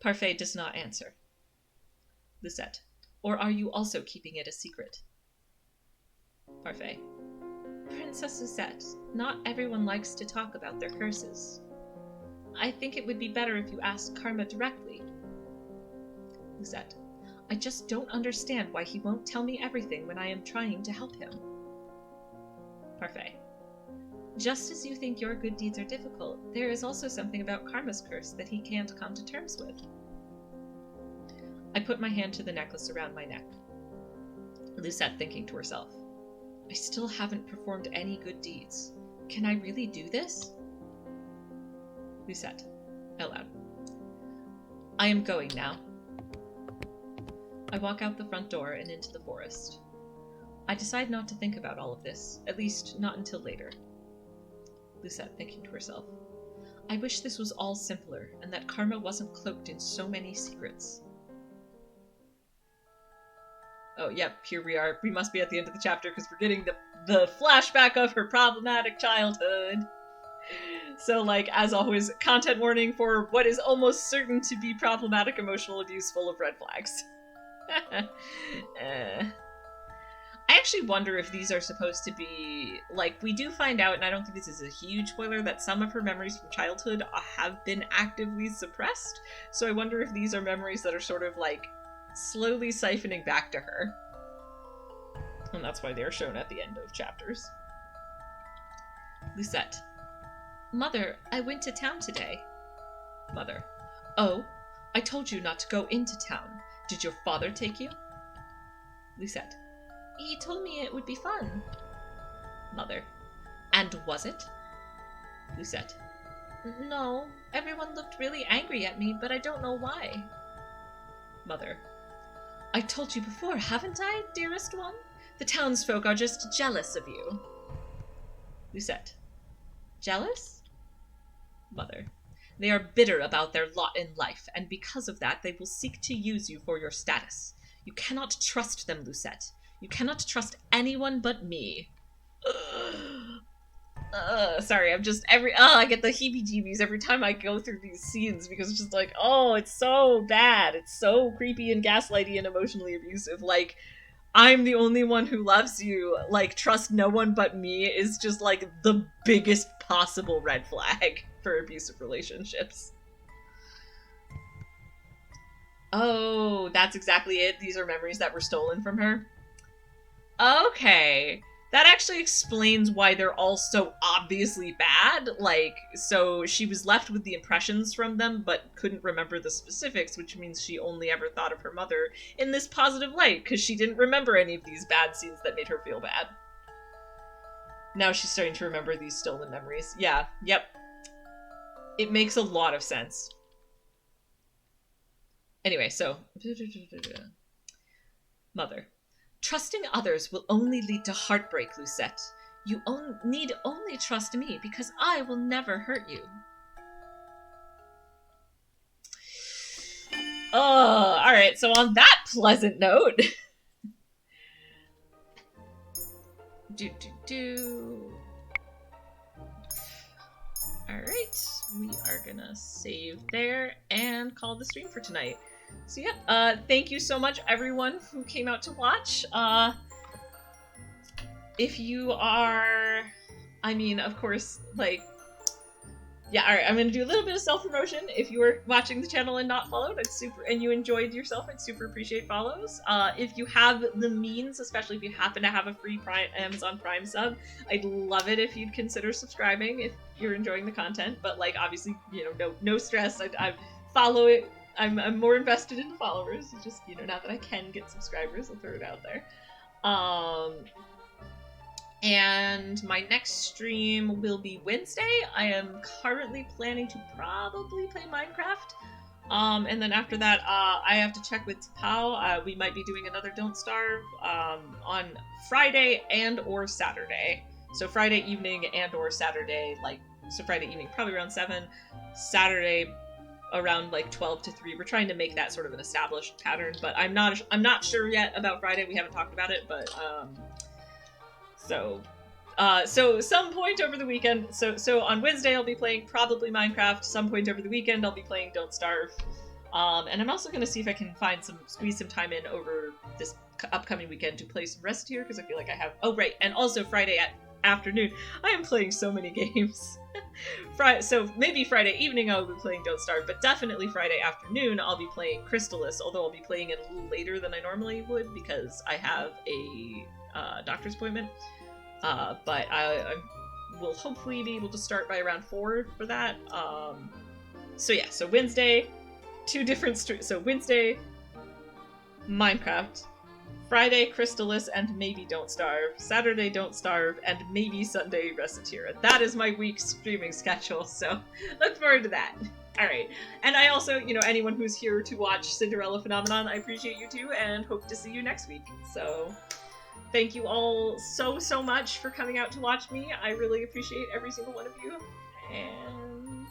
Speaker 2: Parfait does not answer. Lucette. Or are you also keeping it a secret? Parfait. Princess Lucette, not everyone likes to talk about their curses. I think it would be better if you asked Karma directly. Lucette. I just don't understand why he won't tell me everything when I am trying to help him. Parfait. Just as you think your good deeds are difficult, there is also something about Karma's curse that he can't come to terms with. I put my hand to the necklace around my neck. Lucette thinking to herself. I still haven't performed any good deeds. Can I really do this? Lucette, out loud. I am going now. I walk out the front door and into the forest. I decide not to think about all of this, at least not until later. Lucette thinking to herself. I wish this was all simpler, and that Karma wasn't cloaked in so many secrets. Oh, yep, here we are. We must be at the end of the chapter because we're getting the flashback of her problematic childhood. So, like, as always, content warning for what is almost certain to be problematic emotional abuse full of red flags. I actually wonder if these are supposed to be, like, we do find out, and I don't think this is a huge spoiler, that some of her memories from childhood have been actively suppressed. So I wonder if these are memories that are sort of, like, slowly siphoning back to her. And that's why they're shown at the end of chapters. Lucette. Mother, I went to town today. Mother. Oh, I told you not to go into town. Did your father take you? Lucette. He told me it would be fun. Mother. And was it? Lucette. No, everyone looked really angry at me, but I don't know why. Mother. I told you before, haven't I, dearest one? The townsfolk are just jealous of you. Lucette. Jealous? Mother. They are bitter about their lot in life, and because of that, they will seek to use you for your status. You cannot trust them, Lucette. You cannot trust anyone but me. Sorry, I'm just I get the heebie-jeebies every time I go through these scenes because it's just like, oh, it's so bad. It's so creepy and gaslighty and emotionally abusive. Like, I'm the only one who loves you. Like, trust no one but me is just, like, the biggest possible red flag for abusive relationships. Oh, that's exactly it. These are memories that were stolen from her. Okay. That actually explains why they're all so obviously bad. Like, so she was left with the impressions from them, but couldn't remember the specifics, which means she only ever thought of her mother in this positive light, because she didn't remember any of these bad scenes that made her feel bad. Now she's starting to remember these stolen memories. Yeah, yep. It makes a lot of sense. Anyway, so... Mother. Trusting others will only lead to heartbreak, Lucette. You need only trust me, because I will never hurt you. Oh, alright, so on that pleasant note... Alright, we are gonna save there and call the stream for tonight. So yeah, thank you so much everyone who came out to watch. If you are, I mean, of course, like, yeah, alright, I'm gonna do a little bit of self-promotion. If you were watching the channel and not followed, and you enjoyed yourself, I'd super appreciate follows. If you have the means, especially if you happen to have a free Amazon Prime sub, I'd love it if you'd consider subscribing if you're enjoying the content. But like, obviously, you know, no stress. I follow it. I'm more invested in the followers. Just, you know, now that I can get subscribers, I'll throw it out there. And my next stream will be Wednesday. I am currently planning to probably play Minecraft. And then after that, I have to check with Tapao. We might be doing another Don't Starve on Friday and or Saturday. So Friday evening and or Saturday, like, so Friday evening probably around 7, Saturday around like 12 to 3. We're trying to make that sort of an established pattern, but I'm not sure yet about Friday. We haven't talked about it, but so some point over the weekend, so on Wednesday I'll be playing probably Minecraft. Some point over the weekend I'll be playing Don't Starve. And I'm also going to see if I can squeeze some time in over this upcoming weekend to play some Reciteer, because I feel like I have, oh right, and also Friday afternoon. I am playing so many games. So maybe Friday evening I'll be playing Don't Starve, but definitely Friday afternoon I'll be playing Crystallis, although I'll be playing it a little later than I normally would because I have a doctor's appointment. But I will hopefully be able to start by around 4 for that. So yeah, so Wednesday, 2 different so Wednesday, Minecraft. Friday, Crystallis, and maybe Don't Starve. Saturday, Don't Starve, and maybe Sunday, Reciteer. That is my week's streaming schedule, so look forward to that. Alright, and I also, you know, anyone who's here to watch Cinderella Phenomenon, I appreciate you too, and hope to see you next week. So, thank you all so much for coming out to watch me. I really appreciate every single one of you, and